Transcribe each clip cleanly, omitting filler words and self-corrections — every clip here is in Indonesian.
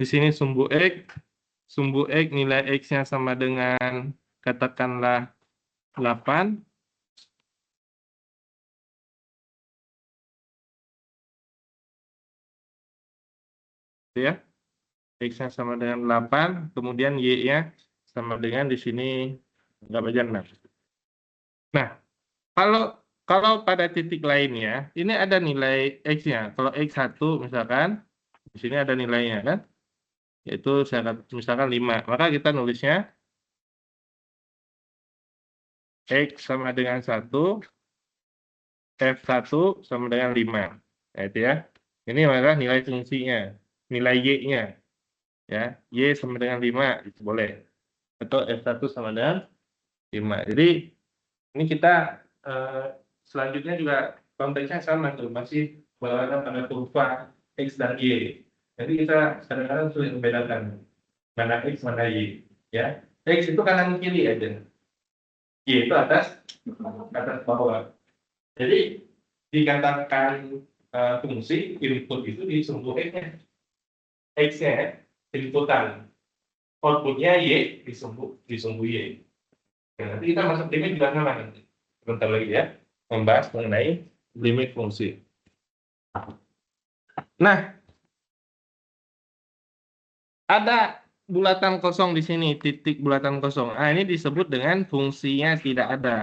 Di sini sumbu X nilai X-nya sama dengan katakanlah 8. Ya. X-nya sama dengan 8, kemudian Y-nya sama dengan di sini nggak baca 6. Nah, kalau kalau pada titik lainnya, ini ada nilai X-nya. Kalau X1 misalkan, di sini ada nilainya kan, yaitu misalkan 5. Maka kita nulisnya X sama dengan 1, F1 sama dengan 5. Nah, itu ya. Ini adalah nilai fungsinya, nilai Y-nya. Ya, Y sama dengan 5, itu boleh. Atau F1 sama dengan 5. Jadi, ini kita selanjutnya juga konteksnya sama tuh, masih berada pada kurva X dan Y. Jadi kita kadang-kadang sulit membedakan mana X mana Y. Ya, X itu kanan kiri aja, Y itu atas bawah. Jadi dikatakan fungsi input itu di sumbu X-nya. X-nya inputan, outputnya Y di sumbu Y. Nah, nanti kita masuk limit juga sama nanti. Sebentar lagi ya, membahas mengenai limit fungsi. Nah, ada bulatan kosong di sini, titik bulatan kosong. Nah, ini disebut dengan fungsinya tidak ada.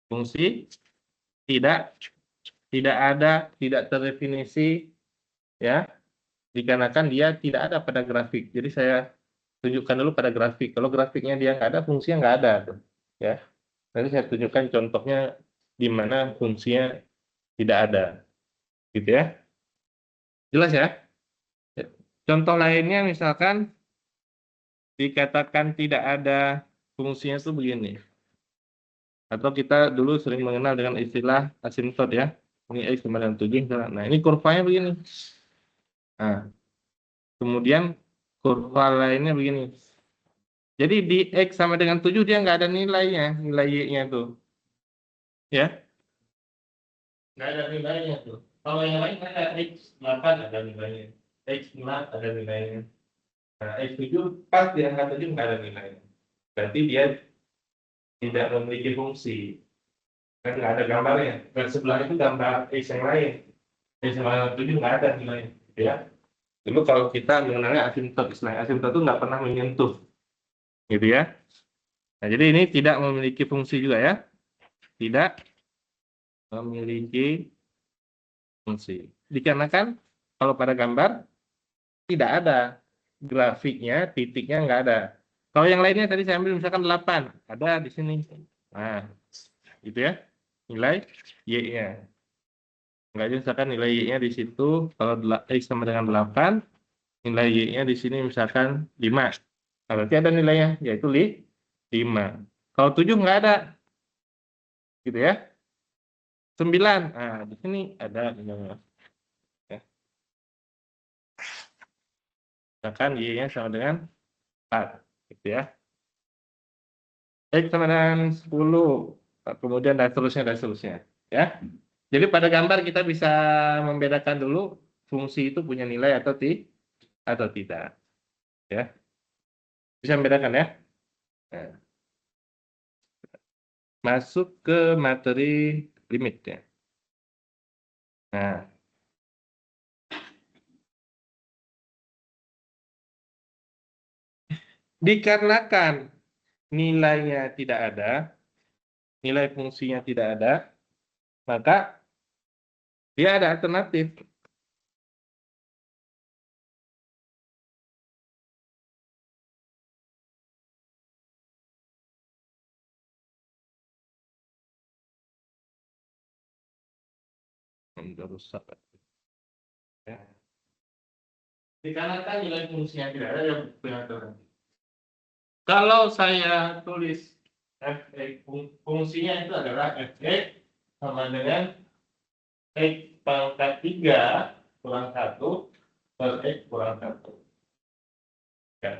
Fungsi tidak ada, tidak terdefinisi, ya, dikarenakan dia tidak ada pada grafik. Jadi saya tunjukkan dulu pada grafik. Kalau grafiknya dia nggak ada, fungsinya nggak ada, ya. Nanti saya tunjukkan contohnya di mana fungsinya tidak ada, gitu ya. Jelas ya? Contoh lainnya misalkan dikatakan tidak ada fungsinya itu begini. Atau kita dulu sering mengenal dengan istilah asimtot ya. Ini X sama dengan 7. Nah, ini kurvanya begini. Nah, kemudian kurva lainnya begini. Jadi di X sama dengan 7 dia nggak ada nilainya, nilai Y-nya tuh. Ya, nggak ada nilainya tuh. Kalau yang lain ada X8 ada nilainya. X4 ada nilainya. Nah, X7 pas di angka 7 nggak ada nilainya. Berarti dia tidak memiliki fungsi. Kan nggak ada gambarnya. Dan sebelah itu gambar X yang lain. X sama dengan 7 nggak ada nilainya. Ya. Dulu kalau kita mengenalnya asimtot, istilah asimtot itu nggak pernah menyentuh. Gitu ya. Nah, jadi ini tidak memiliki fungsi juga ya. Tidak memiliki fungsi. Dikarenakan kalau pada gambar tidak ada grafiknya, titiknya nggak ada. Kalau yang lainnya tadi saya ambil misalkan 8, ada di sini. Nah, gitu ya. Nilai Y-nya. Nggak ada misalkan nilai Y-nya di situ, kalau X sama dengan 8, nilai Y-nya di sini misalkan 5. Nah, berarti ada nilainya, yaitu 5. Kalau 7 nggak ada, gitu ya. 9, nah di sini ada nilainya. Ya. Misalkan Y-nya sama dengan 4, gitu ya. X sama dengan 10, kemudian dan seterusnya. Ya. Jadi pada gambar kita bisa membedakan dulu fungsi itu punya nilai atau tidak. Ya. Bisa membedakan ya. Nah, masuk ke materi limit ya. Nah, dikarenakan nilainya tidak ada, nilai fungsinya tidak ada, maka dia ada alternatif. Udah rusak. Ya. Dikarenakan nilai fungsinya tidak ada, yang punya alternatif. Kalau saya tulis fx, fungsinya itu adalah fx sama dengan x pangkat 3 kurang 1 per x kurang 1. Ya.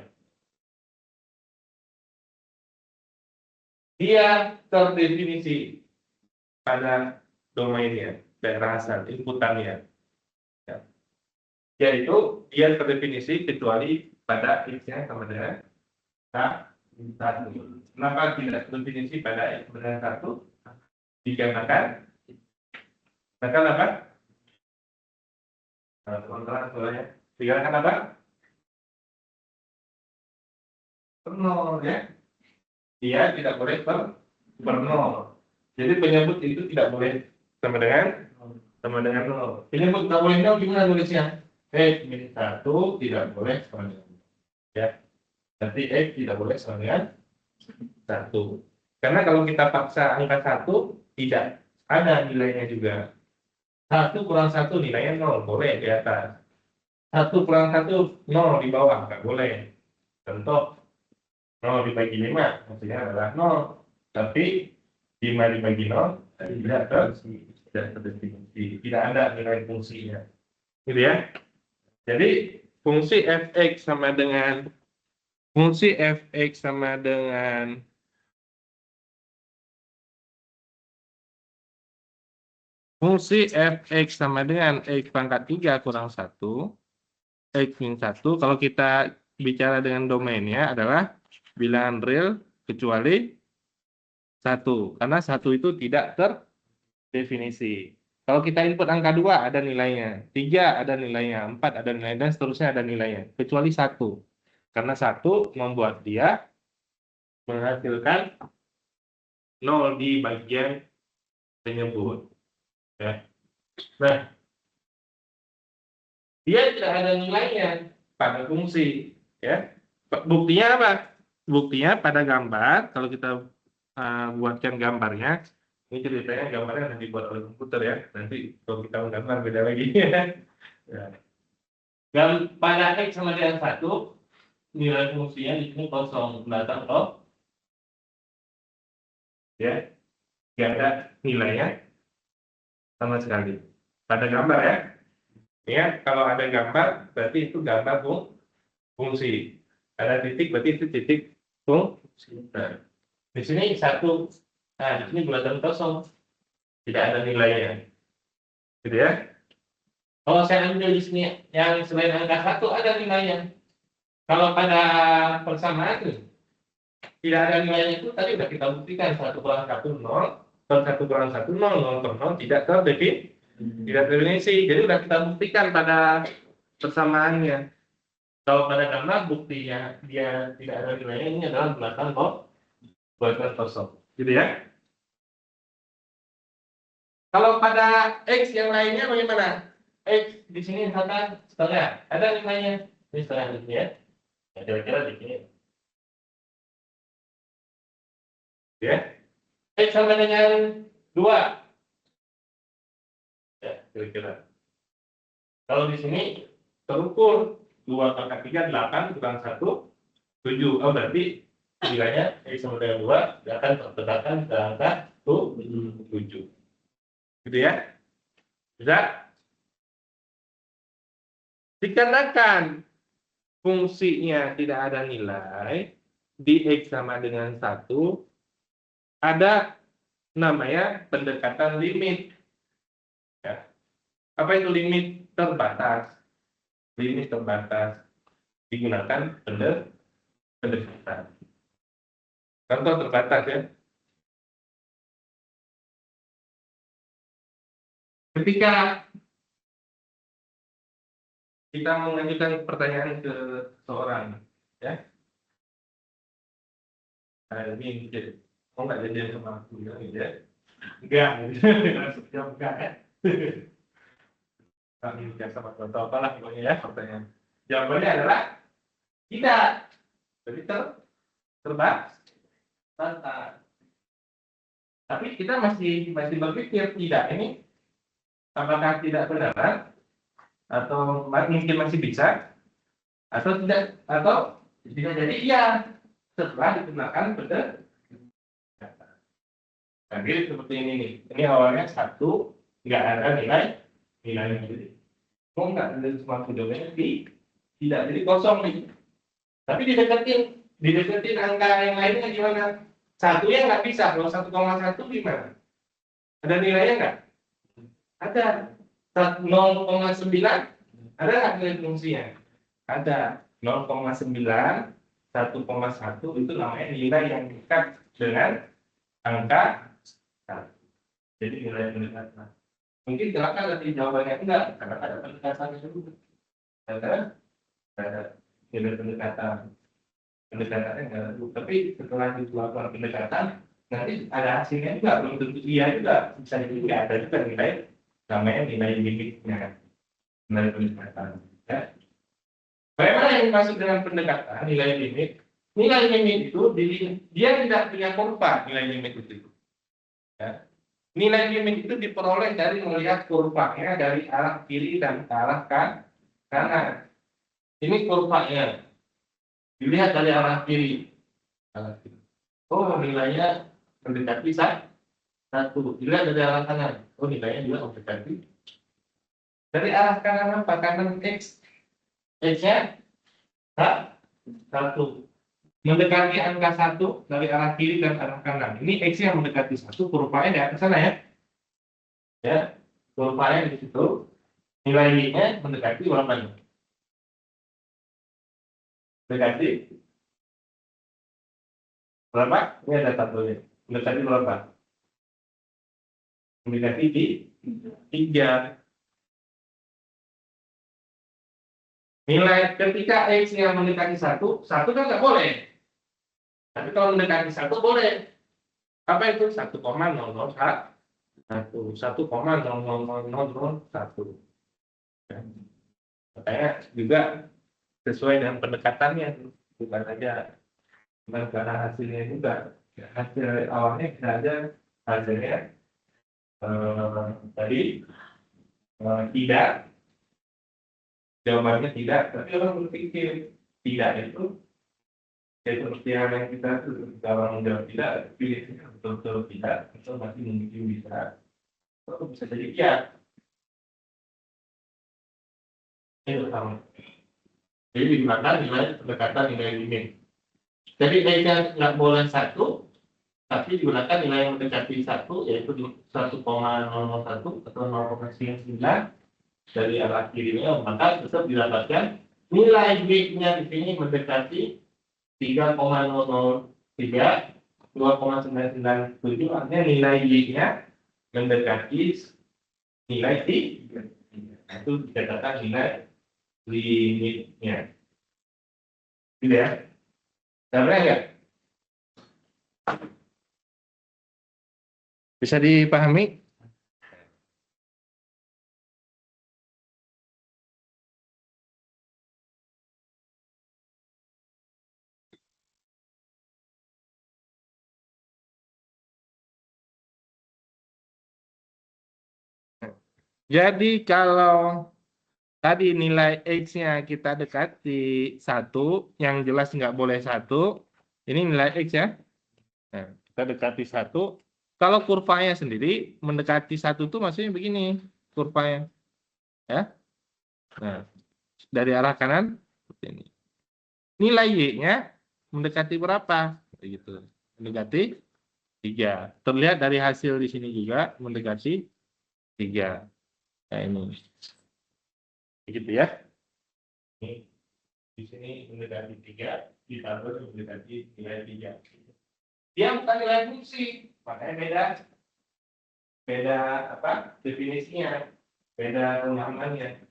Dia terdefinisi pada domainnya, daerah asal, inputannya. Ya. yaitu dia terdefinisi kecuali pada x-nya sama dengan K1. Kenapa tidak terdefinisi pada x sama dengan 1? Dikarenakan apa? Kontras soalnya. Dikarenakan apa? Per nol ya. Dia tidak boleh per nol. Jadi penyebut itu tidak boleh sama dengan nol. Penyebut tidak boleh nol gimana tulisnya? X min 1 tidak boleh sama dengan ya. Nanti X tidak boleh sama dengan 1. Karena kalau kita paksa angka 1 tidak ada nilainya juga. 1 kurang 1 nilainya 0, boleh di atas. 1 kurang 1, 0 di bawah, nggak boleh. Contoh, 0 dibagi 5, maksudnya adalah 0. Tapi 5 dibagi 0, tidak terdefinisi. Tidak ada nilai fungsinya. Gitu ya. Jadi, fungsi fx sama dengan Fungsi fx sama dengan x pangkat 3 kurang 1, x min 1, kalau kita bicara dengan domainnya adalah bilangan real kecuali 1. Karena 1 itu tidak terdefinisi. Kalau kita input angka 2 ada nilainya, 3 ada nilainya, 4 ada nilainya, dan seterusnya ada nilainya. Kecuali 1. Karena 1 membuat dia menghasilkan 0 di bagian penyebut. Ya. Nah, dia tidak ada nilainya pada fungsi. Ya. Buktinya apa? Buktinya pada gambar, kalau kita buatkan gambarnya, ini ceritanya gambarnya nanti dibuat oleh komputer ya. Nanti kalau kita menggambar beda lagi. Ya. Pada X sama dengan 1, nilai fungsinya di sini kosong, belakang ya, nggak ada nilainya sama sekali pada gambar ya. Ya, kalau ada gambar berarti itu gambar fungsi. Ada titik berarti itu titik fungsi. Nah, di sini 1, nah di sini belakang kosong, tidak ada nilainya, gitu ya. Kalau saya ambil di sini yang selain angka 1 ada nilainya. Kalau pada persamaan tidak ada nilainya itu tadi sudah kita buktikan 1 kurang 1 0. Kalau 1 kurang 1 0, 0 per 0 tidak terdefinisi. Jadi sudah kita buktikan pada persamaannya. Kalau pada gambar buktinya dia tidak ada nilainya, ini adalah belakang kosong. Gitu ya. Kalau pada X yang lainnya bagaimana? X di sini misalkan setengah, ada nilainya. Ini setengah di sini ya. Ya, kira-kira di sini. Ya. X sama dengan 2. Ya, kira-kira. Kalau di sini terukur 2 pangkat 3, 8 kurang 1, 7. Oh, berarti nilainya X sama dengan 2 akan terletakkan ke angka 7. Gitu ya. Bisa? Dikarenakan fungsinya tidak ada nilai, di X sama dengan 1, ada namanya pendekatan limit. Ya. Apa itu limit terbatas? Limit terbatas digunakan pendekatan. Contoh terbatas ya. Ketika kita mengajukan pertanyaan ke seorang, ya, ini mau nggak jadian sama aku gitu ya? Enggak, langsung jawab enggak ya. Kami biasa contoh apalah pokoknya ya pertanyaan. Jawabannya adalah tidak. Jadi terbatas. Tapi kita masih berpikir tidak ini apakah tidak benar atau mungkin masih bisa atau tidak, atau tidak jadi iya setelah digunakan pendekatan. Jadi seperti ini nih. Ini awalnya 1, nggak ada nilainya jadi. Kok nggak ada semua videonya tidak, jadi kosong nih. Tapi dideketin angka yang lainnya gimana? 1 nya nggak bisa. Kalau 1,1 gimana? Ada nilainya nggak? Ada. 0,9 Ada nggak nilai fungsinya? Ada 0,9, 1,1 itu namanya nilai yang dekat dengan angka 1. Jadi nilai pendekatan. Mungkin silakan nanti jawabannya enggak, karena ada pendekatannya dulu. Ada nilai pendekatan. Pendekatannya enggak dulu. Tapi setelah dilakukan pendekatan, nanti ada hasilnya juga, belum tentu iya juga. Bisa juga ada juga nilai, namanya nilai limitnya. Nilai pendekatan. Ya. Bagaimana yang dimaksud dengan pendekatan nilai limit? Nilai limit itu dia tidak punya kurva nilai limit itu. Ya. Nilai limit itu diperoleh dari melihat kurvanya dari arah kiri dan ke arah kanan. Ini kurvanya dilihat dari arah kiri. Oh, nilainya mendekati 1. Dilihat dari arah kanan. Oh, nilainya juga mendekati. Dari arah kanan apa? Kanan X. X-nya 1. Mendekati angka 1 dari arah kiri dan arah kanan. Ini X yang mendekati 1, kurvanya di atas sana ya. Ya, kurvanya di situ. Nilai Y-nya mendekati berapa nih? Mendekati berapa? Ini ada tabelnya. Mendekati berapa? Mendekati 3. Nilai ketika X yang mendekati 1 kan nggak boleh. Tapi kalau mendekati 1 boleh. Apa itu? 1,001. 1,00001. Makanya juga sesuai dengan pendekatannya, bukan saja karena hasilnya juga. Hasil awalnya bisa aja hasilnya tadi tidak, jawabannya tidak, tapi orang berpikir tidak itu ya seperti yang kita kalau menjawab tidak, pilihnya betul-betul tidak, atau masih mungkin bisa, atau bisa jadi iya. Itu sama. Jadi digunakan nilai pendekatan nilai limit. Jadi X-nya nggak boleh 1, tapi digunakan nilai yang mendekati 1, yaitu 1,001 atau 0,9 dari arah kirinya, maka tetap didapatkan nilai B-nya di sini mendekati 3,003, 2,997, artinya nilai Y-nya mendekati nilai T. Itu dikatakan nilai limitnya. Gitu ya. Sampai enggak? Bisa dipahami? Jadi kalau tadi nilai X-nya kita dekati 1, yang jelas nggak boleh 1, ini nilai X ya. Nah, kita dekati 1. Kalau kurvanya sendiri mendekati 1 itu maksudnya begini kurvanya. Ya. Nah, dari arah kanan seperti ini. Nilai Y-nya mendekati berapa? Begitu. Mendekati 3. Terlihat dari hasil di sini juga mendekati 3. Nah, ini. Begitu ya. Ini di sini mendekati 3, ditambah mendekati nilai 3. Dia bukan nilai fungsi, makanya beda apa definisinya, beda pemahamannya.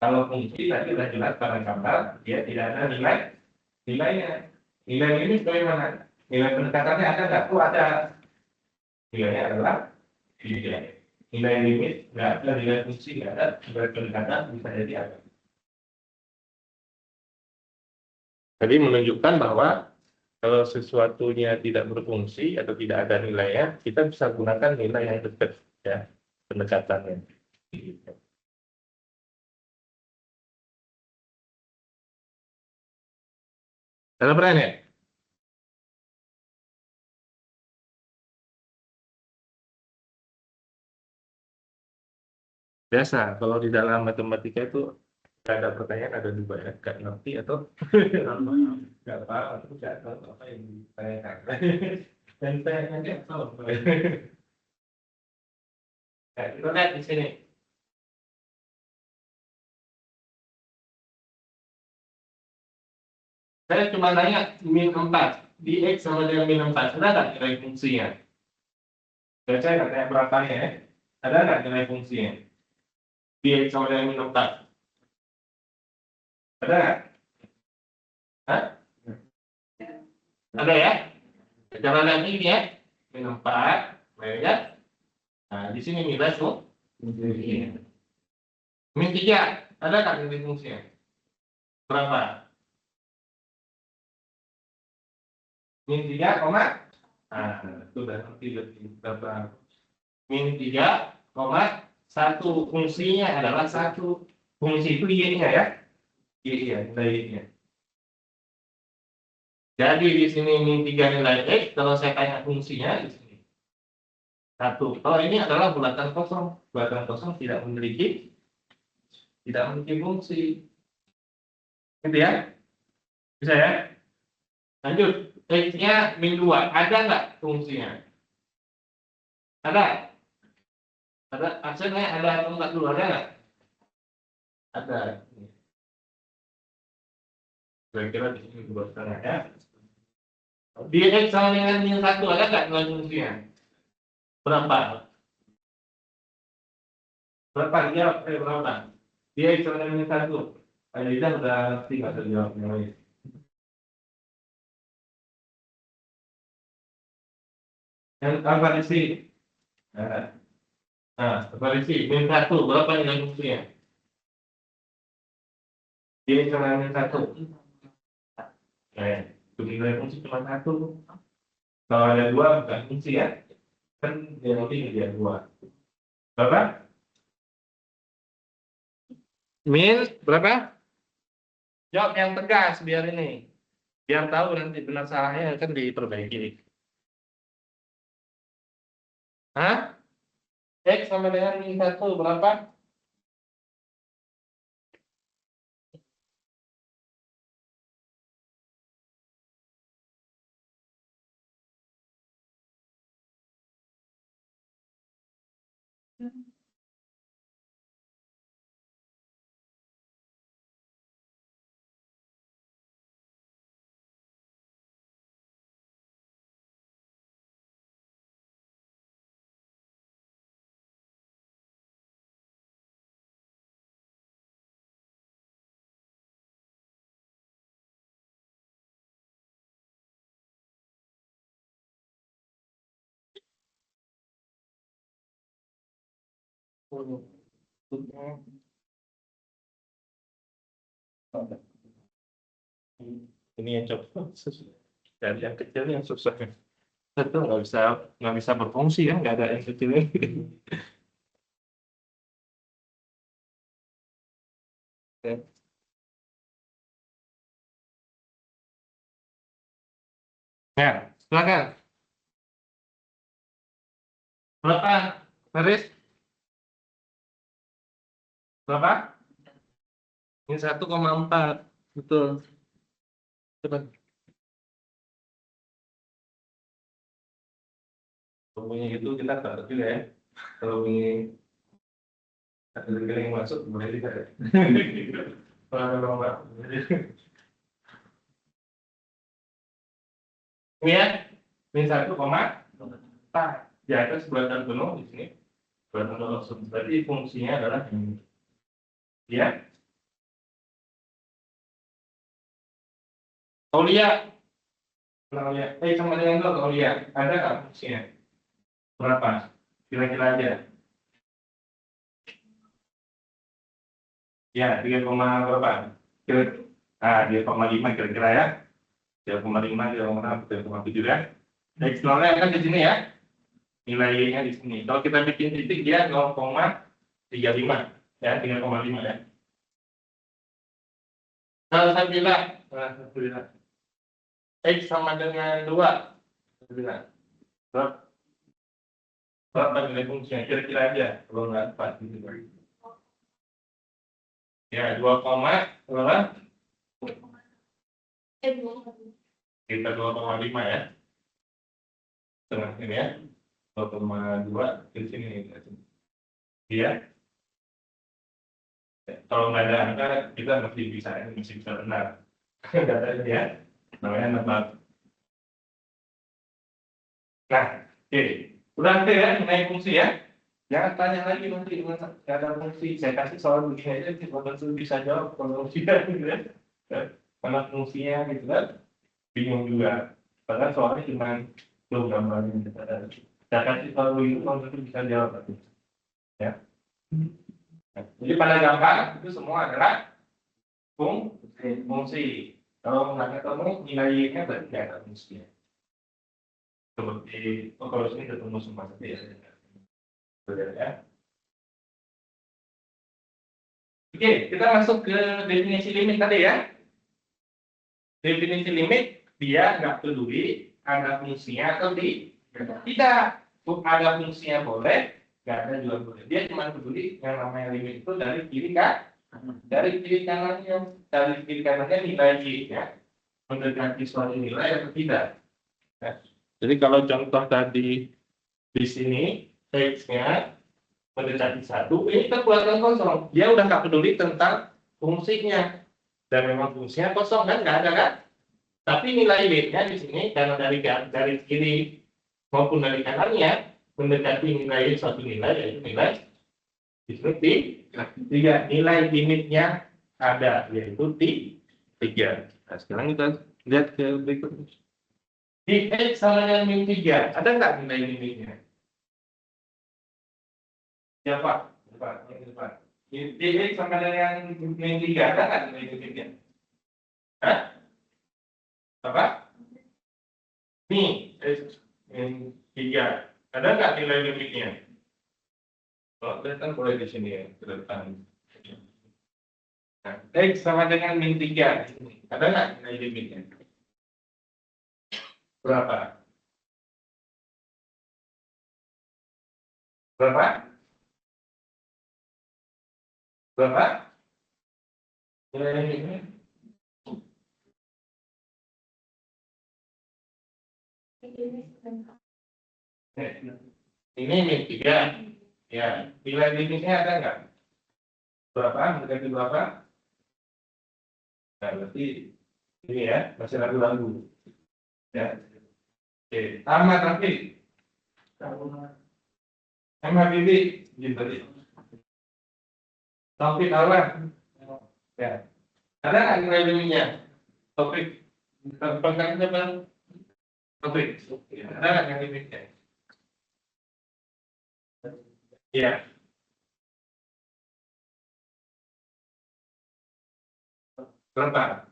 Kalau fungsi tadi sudah jelas pada gambar, dia tidak ada nilainya. Nilai ini bagaimana? Nilai pendekatannya ada nggak? Tuh ada. Nilainya adalah nilai. Nilai limit nggak ada, nilai fungsi nggak ada, nilai pendekatan bisa jadi ada. Jadi menunjukkan bahwa kalau sesuatunya tidak berfungsi atau tidak ada nilainya, kita bisa gunakan nilai yang dekat ya pendekatannya. Dalam peran ya? Biasa, kalau di dalam matematika itu ada pertanyaan ada dua ya, nggak ngerti atau nggak paham atau nggak tahu apa yang ditanyakan. Dan saya nggak tahu. Nah, kita lihat di sini. Saya cuma nanya min 4. Di X sama dengan min 4. Ada nggak nilai fungsinya? Dan saya nggak tanya berapanya ya. Ada nggak nilai fungsinya? Di X sama dengan min 4. Ada nggak? Hah? Ada ya? Cara lihat ini ya. Min 4. Ya. Nah, di sini nilai tuh. Min 3. Ada nggak nilai fungsinya? Berapa? Min 3, nah, itu udah ngerti berapa. Min 3,1. Fungsinya adalah 1. Fungsi itu Y-nya ya. Y-nya, nilai Y-nya. Jadi di sini min 3 nilai X, kalau saya tanya fungsinya di sini. 1. Kalau ini adalah bulatan kosong. Bulatan kosong tidak memiliki fungsi. Gitu ya? Bisa ya? Lanjut. X-nya min 2. Ada nggak fungsinya? Ada? Ada? Aksennya ada atau enggak dulu? Ada nggak? Ada. Kira-kira di sini dua setengah ya. Di X sama dengan min 1 ada nggak nilai fungsinya? Berapa? Berapa? Jawab. Berapa? Di X sama dengan min 1. Aida udah ngerti nggak jawabnya? Yang variasi. Nah, variasi min 1 berapa nilai fungsinya? Di X sama dengan min 1. Nilai fungsi cuma 1. Kalau ada 2 bukan fungsi ya. Kan dia nanti dia 2. Berapa? Min berapa? Jawab yang tegas biar ini. Biar tahu nanti benar salahnya kan diperbaiki. Hah? X sama dengan min 1 berapa? Ini yang coba dari yang kecil yang susah. Itu nggak bisa berfungsi ya, nggak ada yang kecil ini. Ya, silakan. Berapa? Faris? Berapa? Ini 1,4. Betul. Coba. Kalau bunyi itu kita tahu juga ya. Kalau bunyi ada yang masuk boleh tidak ya? Kalau nggak, ini ya, ini 1,4. Di atas bulatan penuh di sini. Bulatan penuh. Berarti fungsinya adalah ini. Ya. Aulia. Aulia. Sama dengan lo, Aulia. Ada nggak fungsinya? Berapa? Kira-kira aja. Ya, 3, berapa? Kira, 3,5 kira-kira ya. 3,5, 3,6, 3,7 ya. X nolnya kan di sini ya. Nilainya di sini. Kalau kita bikin titik dia 0,35 ya, 3,5 ya. Kalau saya bilang, X sama dengan 2. Saya bilang, berapa nilai fungsinya? Kira-kira aja. Kalau nggak 4 gitu. Ya, 2, berapa? Kita 2,5 ya. Tengah ini ya. 2,2 di sini. Iya. Kalau nggak ada angka, kita masih bisa benar. Data ini ya, namanya nebak. Nah, oke. Udah clear ya mengenai fungsi ya. Jangan tanya lagi nanti nggak ada fungsi. Saya kasih soal begini aja, sih langsung bisa jawab kalau tidak gitu ya. Mana fungsinya gitu kan? Bingung juga. Padahal soalnya cuma belum gambarnya kita ada. Saya kasih soal begini langsung bisa jawab. Ya. Nah, jadi pada gambar itu semua adalah fungsi. Kalau nggak ketemu nilainya berarti nggak ada fungsinya. Seperti kalau sini ketemu semua seperti ya. Oke, kita masuk ke definisi limit tadi ya. Definisi limit dia nggak peduli ada fungsinya atau tidak. Ada fungsinya boleh, nggak ada juga boleh. Dia cuma peduli yang namanya limit itu dari kiri kan, dari kiri kanannya nilai y-nya mendekati suatu nilai atau tidak. Nah, jadi kalau contoh tadi di sini x-nya mendekati 1, ini keluarkan kosong. Dia udah nggak peduli tentang fungsinya. Dan memang fungsinya kosong kan, nggak ada kan? Tapi nilai y-nya di sini karena dari kiri maupun dari kanannya mendekati nilai suatu nilai, yaitu nilai di 3. Nilai limitnya ada, yaitu 3. Nah, sekarang kita lihat ke berikutnya. Di X sama dengan min 3, ada nggak nilai limitnya? Ya Pak, di X sama dengan min 3, ada nggak nilai limitnya? Hah? Apa? Nih, X min 3, ada nggak nilai limitnya? Kalau kelihatan boleh di sini ya, ke depan. Nah, X sama dengan min 3, ada nggak nilai limitnya? Berapa? Berapa? Berapa? Nilai limitnya? Ini min 3. Ya, nilai limitnya ada nggak? Berapa? Mendekati berapa? Nah, berarti ini ya, masih ragu-ragu. Ya. Oke, Ahmad Rafi. Ahmad Bibi, gitu tadi. Taufik Awan. Ya. Ada nggak nilai limitnya? Taufik. Pegang siapa? Taufik. Ada nggak nilai limitnya? Iya. Berapa?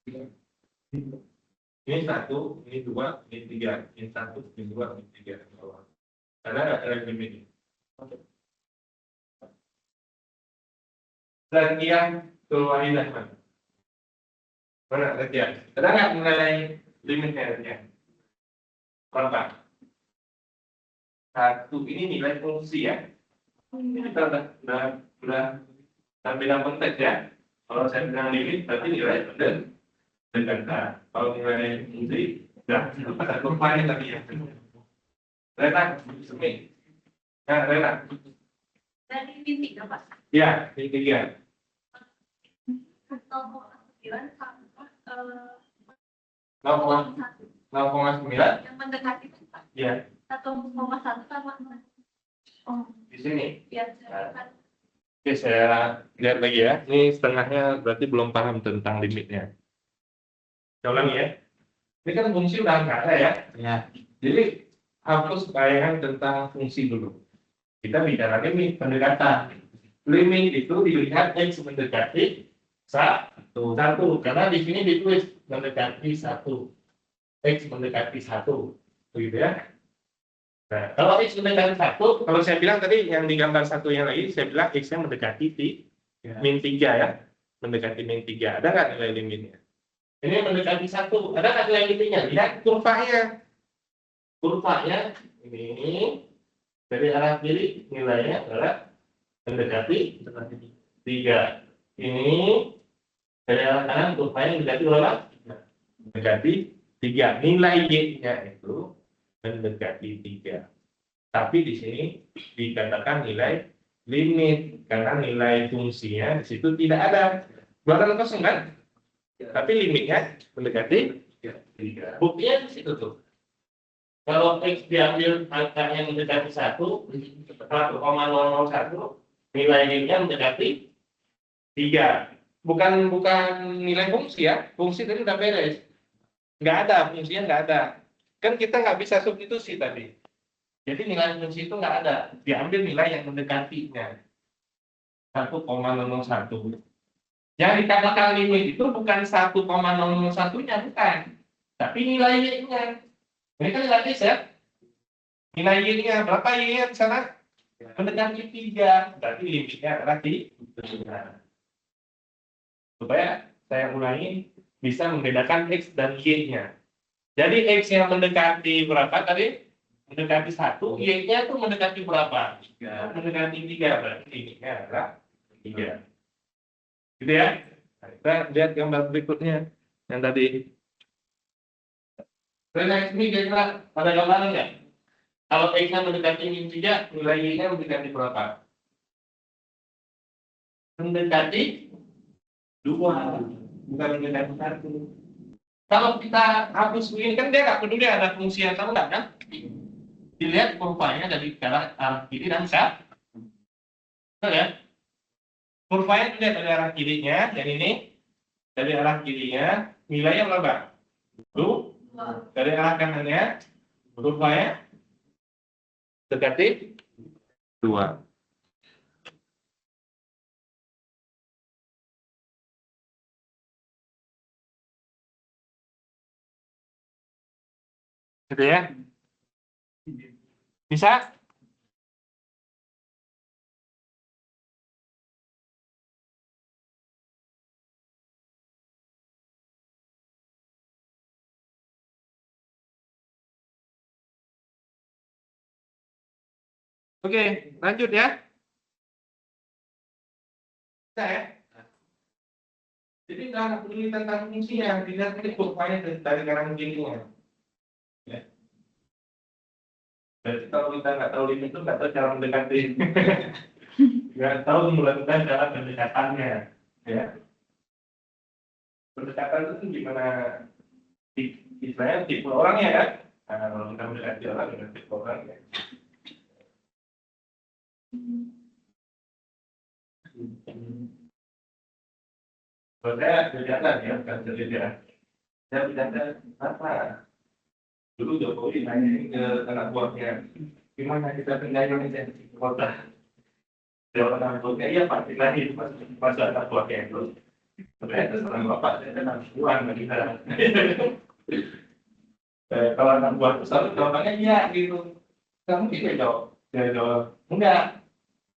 Ini 1, ini 2, ini 3, ini 1, ini 2, ini 3. Ada nggak nilai limitnya? Dan yang keluarin mana? Mana Retian? Ada nggak nilai limitnya Retian? Berapa? 1 ini nilai fungsi ya. Ini kita udah bilang konteks ya. Kalau saya bilang limit berarti nilai pendekatan. Kalau nilai fungsi udah ada kurvanya tadi ya. Rena, Sumi. Nah, Rena. Dari min 3, Pak. Ya, min 3. 0,9 sama 0,9 yang mendekati Pak. ya 1,1 sama di sini. ya kan. Oke, saya lihat lagi ya. Ini setengahnya berarti belum paham tentang limitnya. Saya ulangi ya. Ini kan fungsi udah nggak ada ya. Ya. Jadi hapus bayangan tentang fungsi dulu. Kita bicara limit pendekatan. Limit itu dilihat X mendekati 1. Karena di sini ditulis mendekati 1. X mendekati 1. Begitu ya. Nah, kalau X mendekati 1, kalau saya bilang tadi yang di gambar satunya lagi, saya bilang X-nya mendekati min 3 ya. Mendekati min 3. Ada nggak nilai limitnya? Ini mendekati 1. Ada nggak nilai limitnya? Lihat kurvanya. Kurvanya ini dari arah kiri nilainya adalah mendekati 3. Ini dari arah kanan kurvanya mendekati berapa? Mendekati 3. Nilai Y-nya itu mendekati 3. Tapi di sini dikatakan nilai limit karena nilai fungsinya di situ tidak ada. Buatan kosong kan? Tapi limitnya mendekati 3. Buktinya di situ tuh. Kalau X diambil angka yang mendekati 1,001, nilai Y-nya mendekati 3. Bukan nilai fungsi ya. Fungsi tadi udah beres. Nggak ada, fungsinya nggak ada. Kan kita nggak bisa substitusi tadi. Jadi nilai fungsi itu nggak ada. Diambil nilai yang mendekatinya. 1,001. Yang dikatakan limit itu bukan 1,001-nya, bukan. Tapi nilai Y-nya. Ini kan nilai X ya. Nilai Y-nya berapa Y-nya di sana? Mendekati 3. Berarti limitnya adalah 3. Supaya saya ulangi, bisa membedakan X dan Y-nya. Jadi X yang mendekati berapa tadi? Mendekati 1, Y-nya itu mendekati berapa? 3. Mendekati 3, berarti limitnya adalah 3. Gitu ya? Nah, kita lihat gambar berikutnya. Yang tadi. Next ini kira-kira ada gambaran nggak? Kalau X-nya mendekati min 3, nilai Y-nya mendekati berapa? Mendekati 2, bukan mendekati 1. Kalau kita hapus begini kan dia nggak peduli ada fungsi atau enggak kan? Dilihat kurvanya dari arah kiri dan saat. Betul ya? Kurvanya dilihat dari arah kirinya, yang ini dari arah kirinya nilainya berapa? 2. Dari arah kanannya kurvanya dekati 2. Gitu ya? Bisa? Oke, lanjut ya. Bisa ya? Jadi nggak peduli tentang fungsinya, dilihat ini kurvanya dari kanan kirinya. Ya. Berarti kalau kita nggak tahu limit itu nggak tahu cara mendekati, nggak tahu melakukan cara pendekatannya. Ya. Pendekatan itu gimana? Istilahnya tipe orangnya kan? Nah, kalau kita mendekati orang dengan tipe orangnya. Kalau saya berjalan ya, bukan berjalan. Saya berjalan apa? Dulu Jokowi nanya ke anak buahnya, gimana kita pindahin ini kota? Jawab anak buahnya, iya Pak, pindahin masa anak buahnya itu. Ternyata setelah bapak, saya tenang pulang ke kita. Kalau anak buah itu selalu jawabannya iya gitu. Kamu tidak jawab, saya jawab enggak,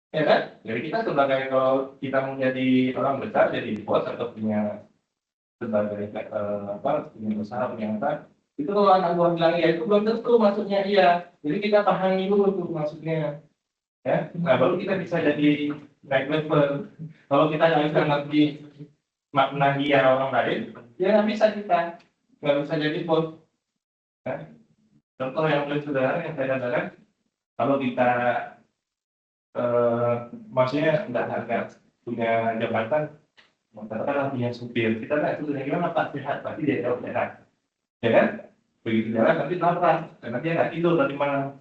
ya kan? Jadi kita sebagai kalau kita menjadi orang besar, jadi bos atau punya sebagai punya usaha punya apa, itu kalau anak buah bilang iya itu belum tentu maksudnya iya. Jadi kita pahami dulu tuh maksudnya, ya. Nah baru kita bisa jadi naik level. Kalau kita nggak bisa ngerti makna dia orang lain, ya nggak bisa kita, nggak bisa jadi bos. Ya. Contoh yang paling sederhana yang saya katakan, kalau kita maksudnya nggak punya jabatan, katakanlah punya supir, kita nggak itu gimana Pak sehat, pasti dia jawab sehat, ya kan? Begitu jalan nanti nabrak, karena dia nggak tidur tadi malam.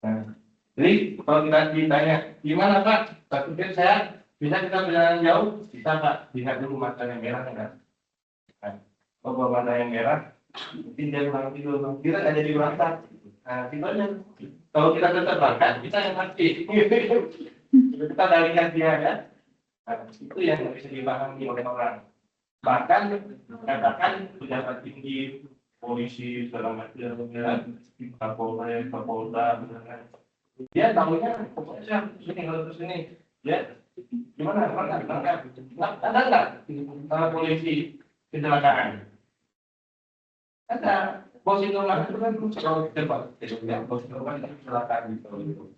Nah, jadi kalau kita ditanya gimana Pak, Pak supir sehat, bisa kita berjalan jauh, bisa Pak, lihat dulu mata yang merah kan? Nah, kalau mata yang merah, mungkin dia kurang tidur, kita nggak jadi berangkat. Nah, tidurnya. Kalau kita tetap berangkat, kita yang mati. Kita dari dia ya. Nah, itu yang bisa dipahami oleh orang. Bahkan katakan pejabat tinggi, polisi segala macam, Kapolda, dia tahunya pokoknya ini harus ini, ya gimana ada nggak polisi kecelakaan? Ada. Bos itu kan kalau cepat, bos itu kan kecelakaan gitu.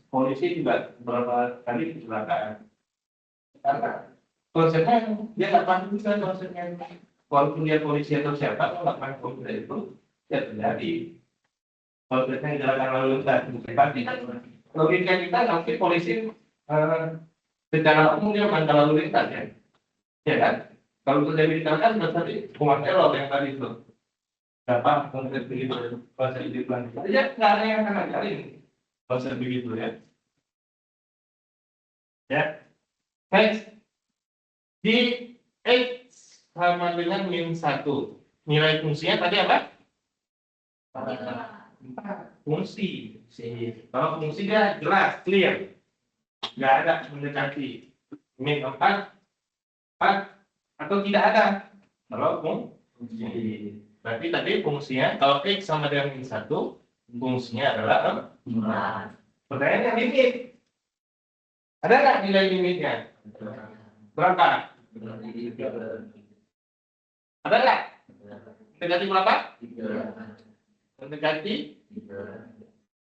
Polisi juga beberapa kali kecelakaan. Karena konsepnya dia nggak paham juga konsepnya. Walaupun dia polisi atau siapa, kalau nggak paham konsep itu, ya terjadi. Konsepnya kecelakaan lalu lintas. Tapi kan logika kita nanti polisi secara umum dia bukan lalu lintas ya. Ya kan? Kalau terjadi kan berarti kuat error yang tadi itu. Berapa konkret begitu bahasa Inggris ya nggak ada yang akan ngajarin bahasa begitu ya. Ya, next di X sama dengan min 1. Nilai fungsinya tadi apa? Fungsi. Kalau fungsi dia jelas, clear. Nggak ada mendekati min 4 atau tidak ada. Kalau fungsi. Berarti tadi fungsinya, kalau X sama dengan min 1, fungsinya adalah 4. Pertanyaannya limit. Ada nggak nilai limitnya? Berapa? Ada nggak? Mendekati berapa? Mendekati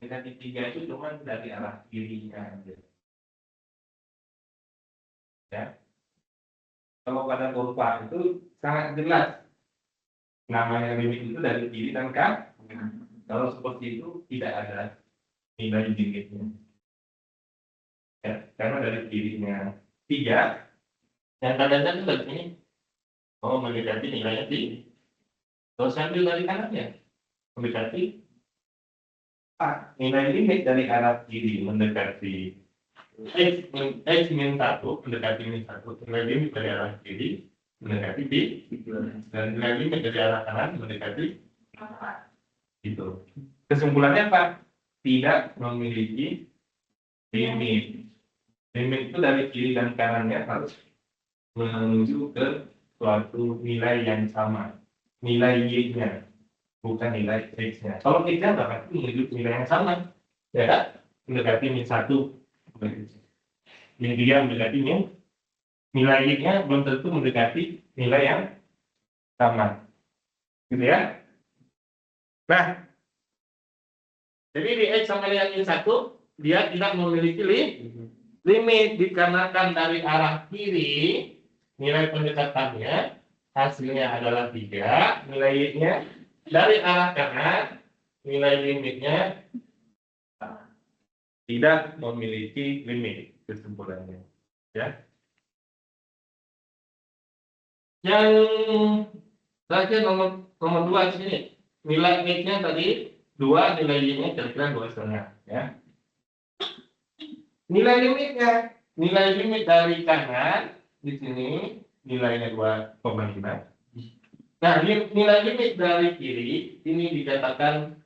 3 itu cuma dari arah kirinya. Ya. Kalau pada kurva itu sangat jelas. Namanya limit itu dari kiri dan kanan. Kalau seperti itu tidak ada nilai limitnya. Ya, karena dari kirinya 3, yang tandanya itu dari sini. Oh, mendekati nilainya tinggi. Kalau saya ambil dari kanannya, mendekati nilai limit dari arah kiri mendekati X min 1 mendekati min 1, nilai limit dari arah kiri mendekati B, dan nilai limit dari arah kanan mendekati itu. Kesimpulannya apa? Tidak memiliki limit. Limit itu dari kiri dan kanannya harus menuju ke suatu nilai yang sama. Nilai Y-nya, bukan nilai X-nya. Kalau X-nya berarti menuju nilai yang sama. Ya kan? Mendekati min 1. Min 3 mendekati min. Nilai Y-nya belum tentu mendekati nilai yang sama. Gitu ya? Nah, jadi di X sama dengan min 1, dia tidak memiliki limit dikarenakan dari arah kiri nilai pendekatannya hasilnya adalah 3, nilai Y-nya dari arah kanan nilai limitnya tidak memiliki limit. Kesimpulannya ya. Yang terakhir nomor 2 di sini nilai X-nya tadi 2, nilai Y-nya kira-kira 2,5 ya. Nilai limit dari kanan di sini nilainya 2,5. Nah, nilai limit dari kiri ini dikatakan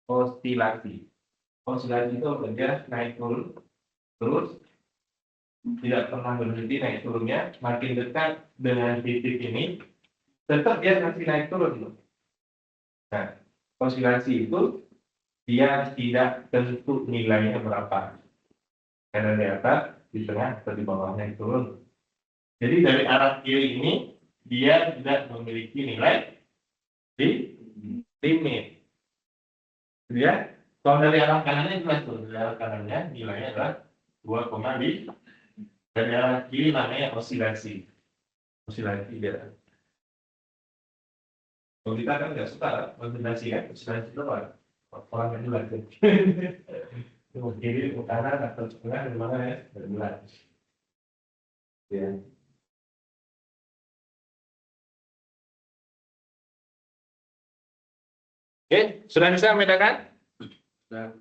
oscilasi. Oscilasi itu berarti naik turun terus, tidak pernah berhenti naik turunnya. Makin dekat dengan titik ini, tetap dia masih naik turun. Nah, oscilasi itu dia tidak tentu nilainya berapa. Karena di atas, di tengah, atau di bawah naik turun. Jadi dari arah kiri ini dia tidak memiliki nilai limit. Ya, kalau dari arah kanannya jelas tuh, dari arah kanannya nilainya adalah 2,5. Dari arah kiri namanya oscilasi. Oscilasi dia. Kalau kita kan nggak suka oscilasi kan, oscilasi itu apa? Orang yang jelas. Ke kiri, ke kanan, atau ke tengah, di mana ya? Jelas. Ya. Oke, sudah bisa membedakan? Sudah.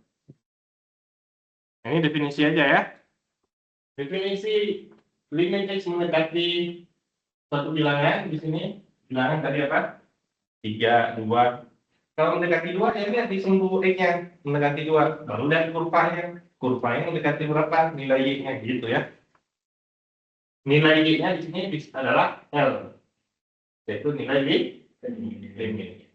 Ini definisi aja ya. Definisi limit X mendekati suatu bilangan di sini. Bilangan tadi apa? 3, 2. Kalau mendekati 2, ya lihat di sumbu X-nya mendekati 2. Baru dari kurvanya. Kurvanya mendekati berapa? Nilai Y-nya gitu ya. Nilai Y-nya di sini adalah L. Yaitu nilai limit.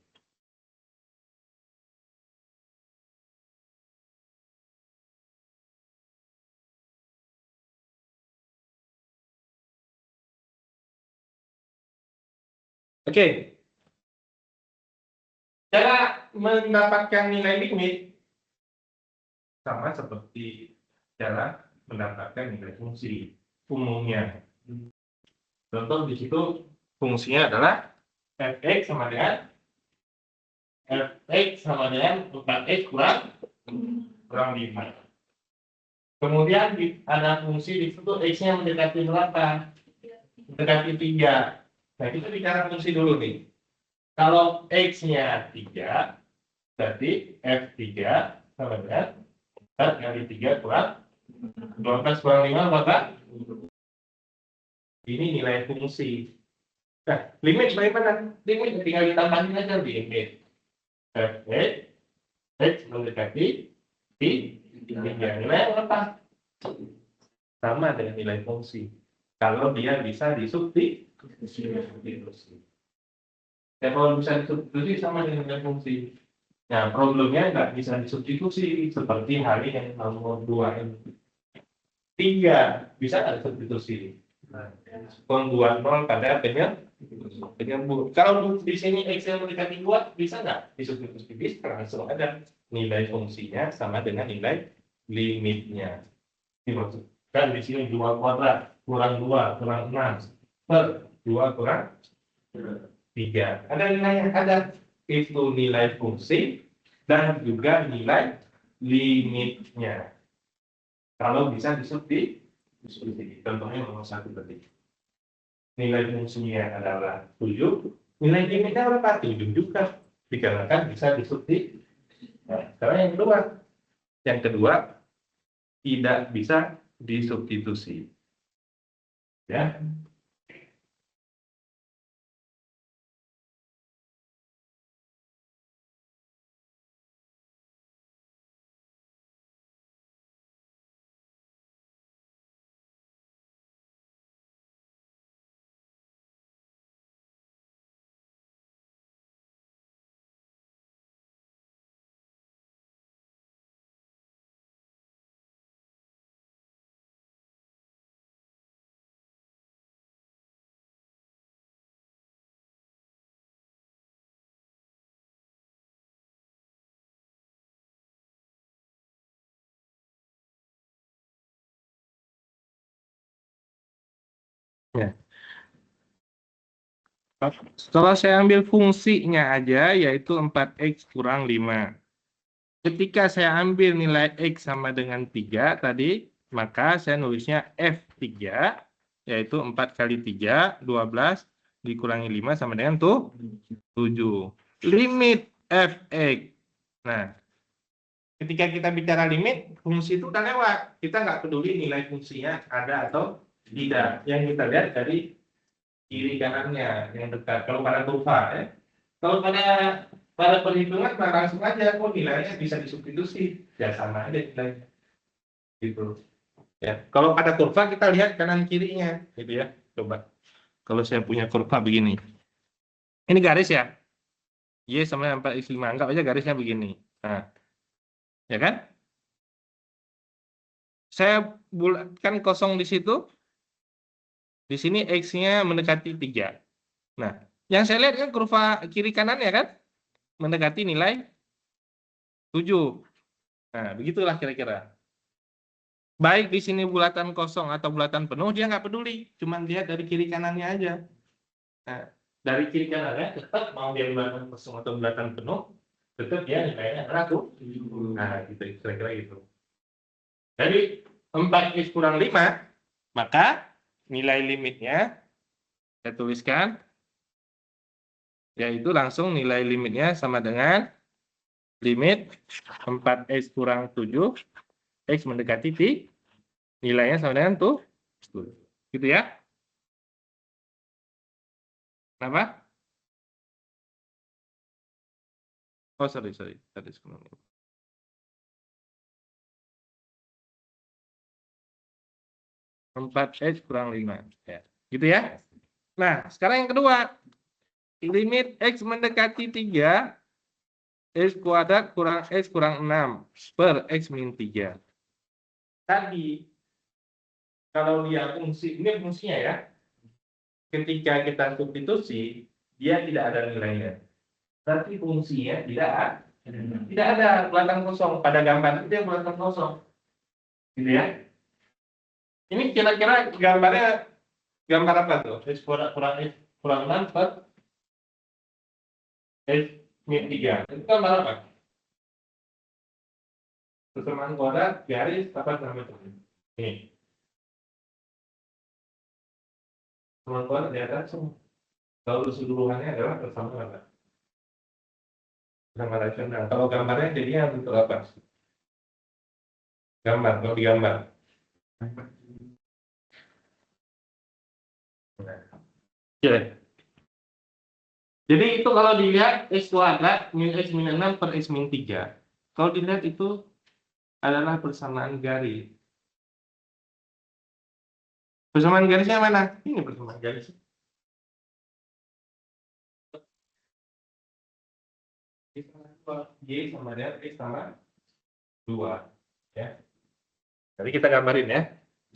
Oke. Cara mendapatkan nilai limit sama seperti cara mendapatkan nilai fungsi umumnya. Contoh di situ fungsinya adalah fx sama dengan 4x kurang 5. Kemudian ada fungsi di situ x-nya mendekati berapa? mendekati 3. Nah, kita bicara fungsi dulu nih. Kalau X-nya 3, berarti F3 sama dengan 4 kali 3 kurang 12 kurang 5, maka ini nilai fungsi. Nah, limit bagaimana? Limit tinggal ditambahin aja limit. F(x) X mendekati 3. Nilai apa? Sama dengan nilai fungsi. Kalau dia bisa disubstitusi. Ya, kalau bisa disubstitusi sama dengan nilai fungsi. Nah, problemnya nggak bisa disubstitusi seperti hal yang nomor 2 ini. 3 bisa nggak disubstitusi? Pembuat 0 pada penyambung. Kalau di sini X yang mendekati 2 bisa nggak disubstitusi? Bisa, langsung ada nilai fungsinya sama dengan nilai limitnya. Dimaksudkan di sini 2 kuadrat kurang 2 kurang 6 per 2 kurang 3. Ada nilainya, ada. Itu nilai fungsi dan juga nilai limitnya. Kalau bisa disubstitusi. Contohnya nomor 1 tadi. Nilai fungsinya adalah 7. Nilai limitnya berapa? 7 juga. Dikarenakan bisa disubstitusi. Nah, sekarang yang kedua. Yang kedua, tidak bisa disubstitusi. Ya. Ya. Kalau saya ambil fungsinya aja, yaitu 4X kurang 5. Ketika saya ambil nilai X sama dengan 3 tadi, maka saya nulisnya F3, yaitu 4 kali 3, 12, dikurangi 5 sama dengan 7. Limit Fx. Nah, ketika kita bicara limit, fungsi itu udah lewat. Kita nggak peduli nilai fungsinya ada atau tidak. Yang kita lihat dari kiri kanannya yang dekat. Kalau pada kurva, ya. Kalau pada perhitungan langsung aja, nilainya bisa disubstitusi, ya sama aja nilainya, gitu. Ya, kalau pada kurva kita lihat kanan kirinya, gitu ya. Coba, kalau saya punya kurva begini, ini garis ya, Y sama 4x5, anggap aja garisnya begini. Nah, ya kan? Saya bulatkan kosong di situ. Di sini X-nya mendekati 3. Nah, yang saya lihat kan kurva kiri kanan ya kan? Mendekati nilai 7. Nah, begitulah kira-kira. Baik di sini bulatan kosong atau bulatan penuh, dia nggak peduli. Cuma lihat dari kiri kanannya aja. Nah, dari kiri kanannya tetap mau dia bulatan kosong atau bulatan penuh, tetap dia nilainya adalah 7. Nah, gitu, kira-kira gitu. Jadi, 4x kurang 5, maka nilai limitnya saya tuliskan, yaitu langsung nilai limitnya sama dengan limit 4x kurang 7, x mendekati t, nilainya sama dengan tuh, gitu ya. Kenapa? Oh, sorry. Tadi sebelum ini. Empat x kurang 5. Ya. Gitu ya. Nah, sekarang yang kedua. Limit x mendekati 3, x kuadrat kurang x kurang 6 per x min 3. Tadi, kalau dia fungsi, ini fungsinya ya. Ketika kita substitusi, dia tidak ada nilainya. Tapi fungsinya tidak ada bulatan kosong. Pada gambar itu dia bulatan kosong. Gitu ya. Ini kira-kira gambarnya gambar apa tuh? X kuadrat kurang x kurang 6 per x min 3. Itu gambar apa? Persamaan kuadrat garis apa namanya? Ini. teman-teman lihat semua. Kalau keseluruhannya adalah bersama apa? Bersama rasional. Kalau gambarnya jadinya bentuk apa? Gambar, kalau digambar. Oke. Jadi itu kalau dilihat X kuadrat min X min 6 per X min 3. Kalau dilihat itu adalah persamaan garis. Persamaan garisnya mana? Ini persamaan garis. Y sama dengan X sama 2. Ya. Jadi kita gambarin ya.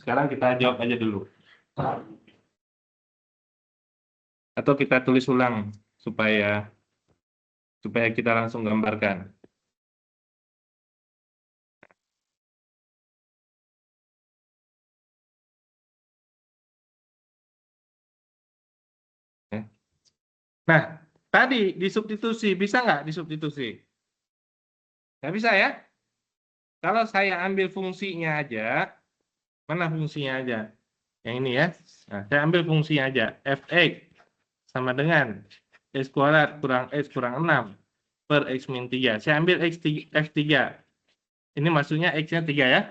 Sekarang kita jawab aja dulu. Atau kita tulis ulang supaya kita langsung gambarkan. Nah, tadi disubstitusi, bisa nggak disubstitusi? Nggak bisa ya? Kalau saya ambil fungsinya aja, mana fungsinya aja? Yang ini ya. Nah, saya ambil fungsinya aja. Fx sama dengan X kuadrat kurang X kurang 6 per X min 3. Saya ambil X3. Ini maksudnya X-nya 3 ya.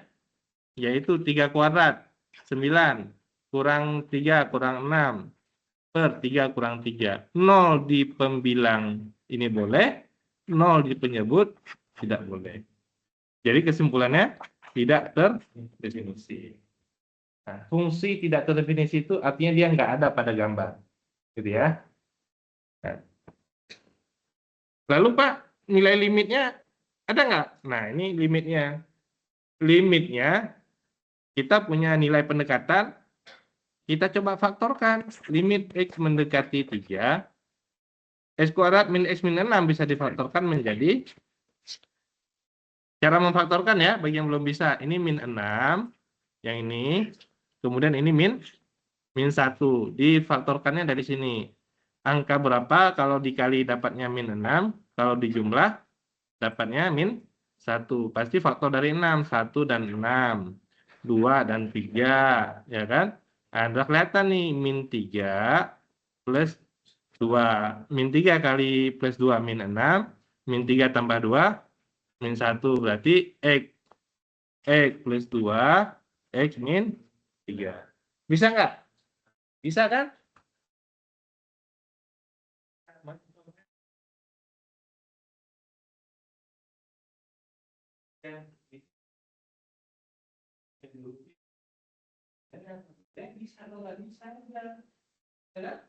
Yaitu 3 kuadrat. 9 kurang 3 kurang 6 per 3 kurang 3. 0 di pembilang ini boleh, 0 di penyebut tidak boleh. Jadi kesimpulannya tidak terdefinisi. Nah, fungsi tidak terdefinisi itu artinya dia nggak ada pada gambar. Gitu ya. Nah. Lalu Pak, nilai limitnya ada nggak? Nah, ini limitnya. Limitnya kita punya nilai pendekatan, kita coba faktorkan. Limit X mendekati 3, X kuadrat min X min 6 bisa difaktorkan menjadi, cara memfaktorkan ya, bagi yang belum bisa, ini min 6, yang ini, kemudian ini min 1, difaktorkannya dari sini. Angka berapa kalau dikali dapatnya min 6, kalau dijumlah dapatnya min 1. Pasti faktor dari 6, 1 dan 6, 2 dan 3, ya kan? Ada kelihatan nih, min 3 plus 2. Min 3 kali plus 2, min 6. Min 3 tambah 2, min 1. Berarti X plus 2, X min 3. Bisa nggak? Bisa kan? Bisa atau nggak bisa? Ya,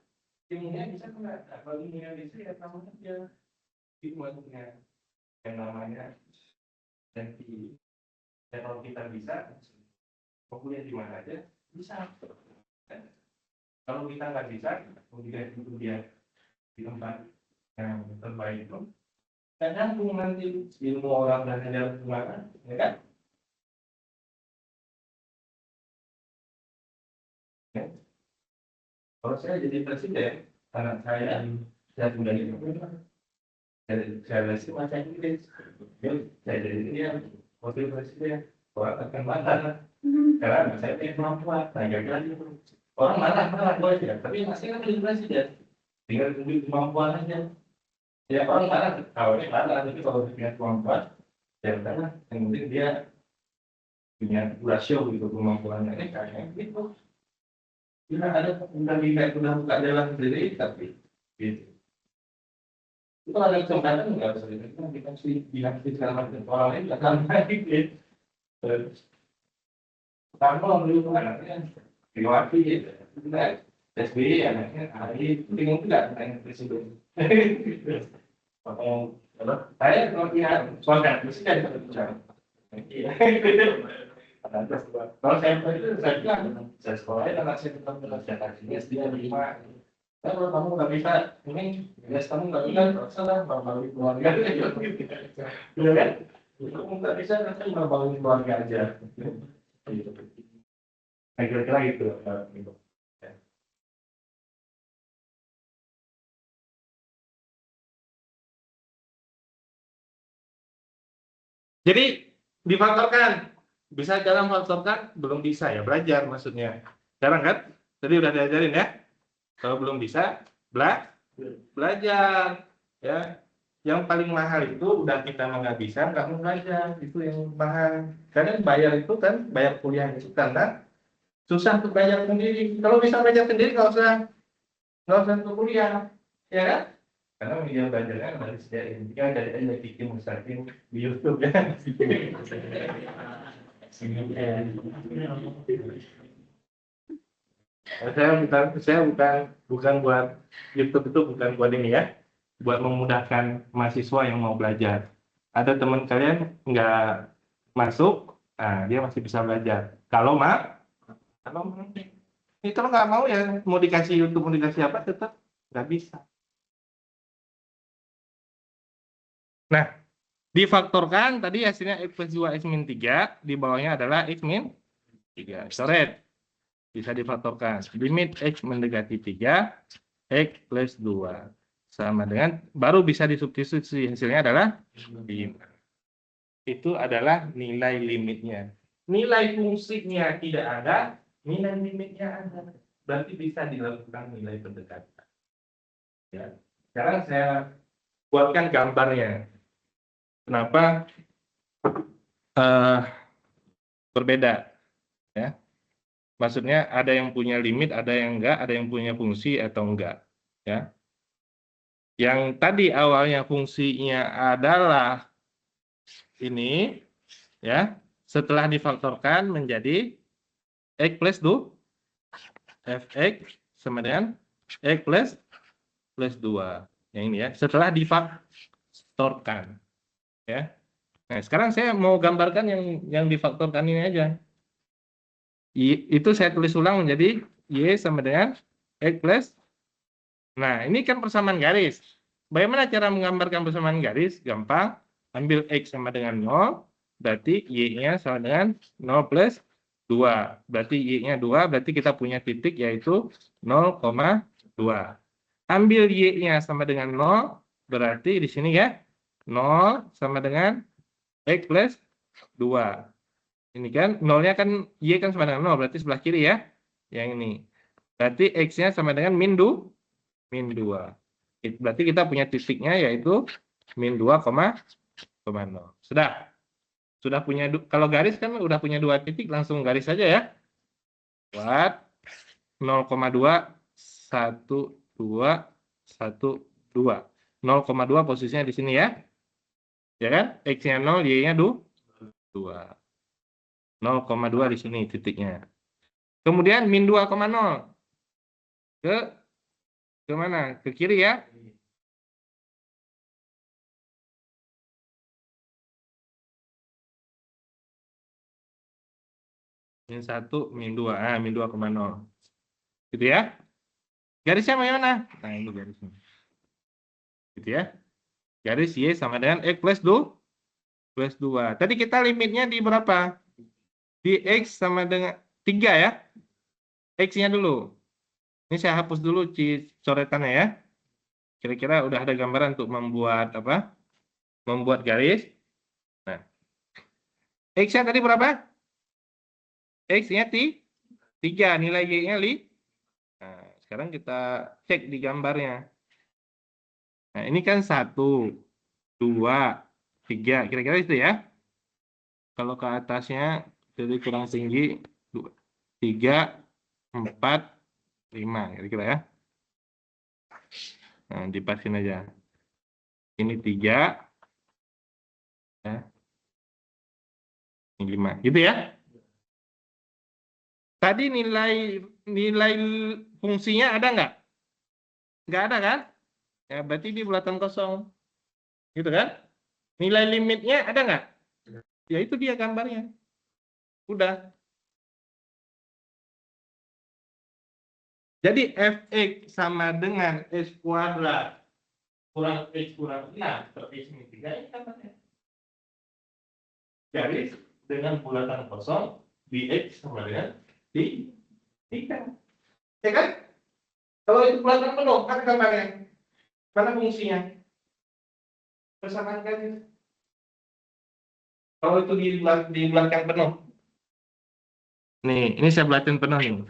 ilmunya bisa atau nggak? Kalau ilmunya bisa ya kamu aja. Itu maksudnya yang namanya dan kalau kita bisa, mau kuliah di mana aja bisa. Kalau kita nggak bisa, kemudian itu dia di tempat yang terbaik itu, kadang nanti ilmu orang dan ajar kemana, ya kan? Ya. Kalau saya jadi presiden, anak saya sudah ini, saya sih macam ini, saya jadi dia wakil presiden, orang akan marah, karena anak saya punya kemampuan, nah lagi orang marah boleh ya, tapi masih kan jadi presiden, tinggal tunggu kemampuan aja. Ya orang marah, kalau ini marah, tapi kalau punya kemampuan, ya karena yang penting dia punya rasio gitu kemampuannya ini kayak gitu. Tidak ada udah buka jalan sendiri tapi gitu. Itu ada kesempatan nggak bisa kita sih bilang segala macam orang lain nggak akan baik gitu. Kalau dulu anaknya Diwati gitu, SBY anaknya Ari, bingung tidak tanya presiden. Saya kalau lihat soal presiden satu bicara. Kalau saya itu saya bilang, saya sekolah anak saya tetap belajar kajian dia 5. Kalau kamu nggak bisa ini, bias kamu nggak bisa, salah bangun keluarga. Iya kan? Kamu nggak bisa nanti bangun keluarga aja. Nah, kira-kira gitu. Jadi difaktorkan. Bisa cara memfaktorkan? Belum bisa ya, belajar maksudnya. Sekarang kan? Tadi udah diajarin ya. Kalau belum bisa, belajar. Ya. Yang paling mahal itu udah kita nggak bisa, nggak mau belajar. Itu yang mahal. Karena bayar itu kan, bayar kuliah itu karena susah untuk belajar sendiri. Kalau bisa belajar sendiri, nggak usah untuk kuliah. Ya kan? Karena media belajarnya udah disediain. Tinggal dari aja bikin misalkan di YouTube ya. Saya bukan buat YouTube, itu bukan buat ini ya, buat memudahkan mahasiswa yang mau belajar. Ada teman kalian nggak masuk, nah dia masih bisa belajar. Kalau ini kalau nggak mau ya mau dikasih YouTube, mau dikasih apa tetap nggak bisa. Nah, difaktorkan tadi hasilnya X plus 2 X min 3, di bawahnya adalah X min 3. Coret. Bisa difaktorkan. Limit X mendekati 3, X plus 2. Sama dengan, baru bisa disubstitusi. Hasilnya adalah 5. Itu adalah nilai limitnya. Nilai fungsinya tidak ada, nilai limitnya ada. Berarti bisa dilakukan nilai pendekatan. Ya. Sekarang saya buatkan gambarnya. Kenapa berbeda? Ya. Maksudnya ada yang punya limit, ada yang enggak, ada yang punya fungsi atau enggak. Ya. Yang tadi awalnya fungsinya adalah ini, ya. Setelah difaktorkan menjadi X plus 2, Fx sama dengan X plus 2. Yang ini ya, setelah difaktorkan. Ya. Nah, sekarang saya mau gambarkan yang difaktorkan ini aja. Itu saya tulis ulang menjadi Y sama dengan X plus. Nah, ini kan persamaan garis. Bagaimana cara menggambarkan persamaan garis? Gampang. Ambil X sama dengan 0, berarti Y-nya sama dengan 0 plus 2. Berarti Y-nya 2, berarti kita punya titik yaitu 0,2. Ambil Y-nya sama dengan 0, berarti di sini ya 0 sama dengan X plus 2. Ini kan 0-nya kan Y kan sama dengan 0, berarti sebelah kiri ya. Yang ini. Berarti X-nya sama dengan min 2. Berarti kita punya titiknya yaitu min 2,0. Sudah punya, kalau garis kan udah punya 2 titik, langsung garis saja ya. Buat 0,2, 1, 2, 1, 2. 0,2 posisinya di sini ya. Ya kan? X-nya 0, Y-nya 2. 0,2 di sini titiknya. Kemudian min 2,0 ke mana? Ke kiri ya. Min 1, min 2. Min 2,0. Gitu ya. Garisnya bagaimana? Nah, ini garisnya. Gitu ya. Garis Y sama dengan X plus 2. Tadi kita limitnya di berapa? Di X sama dengan 3 ya. X-nya dulu. Ini saya hapus dulu coretannya ya. Kira-kira udah ada gambaran untuk membuat apa? Membuat garis. Nah, X-nya tadi berapa? X-nya 3, nilai Y-nya 5. Nah, sekarang kita cek di gambarnya. Nah, ini kan 1, 2, 3. Kira-kira itu ya. Kalau ke atasnya jadi kurang tinggi 2, 3, 4, 5. Kira-kira ya. Nah, dipasin aja. Ini 3. Ya. Ini 5. Gitu ya. Tadi nilai fungsinya ada nggak? Nggak ada kan? Ya, berarti ini bulatan kosong. Gitu kan? Nilai limitnya ada nggak? Ya itu dia gambarnya. Udah. Jadi Fx sama dengan S kuadrat kurang X kurang 6 per X min 3 ini gambarnya. Garis dengan bulatan kosong di X sama dengan di 3. Ya kan? Kalau itu bulatan penuh, apa gambarnya? Mana fungsinya? Persamaan garis. Kalau itu dibulatkan penuh. Nih, ini saya bulatin penuh ini.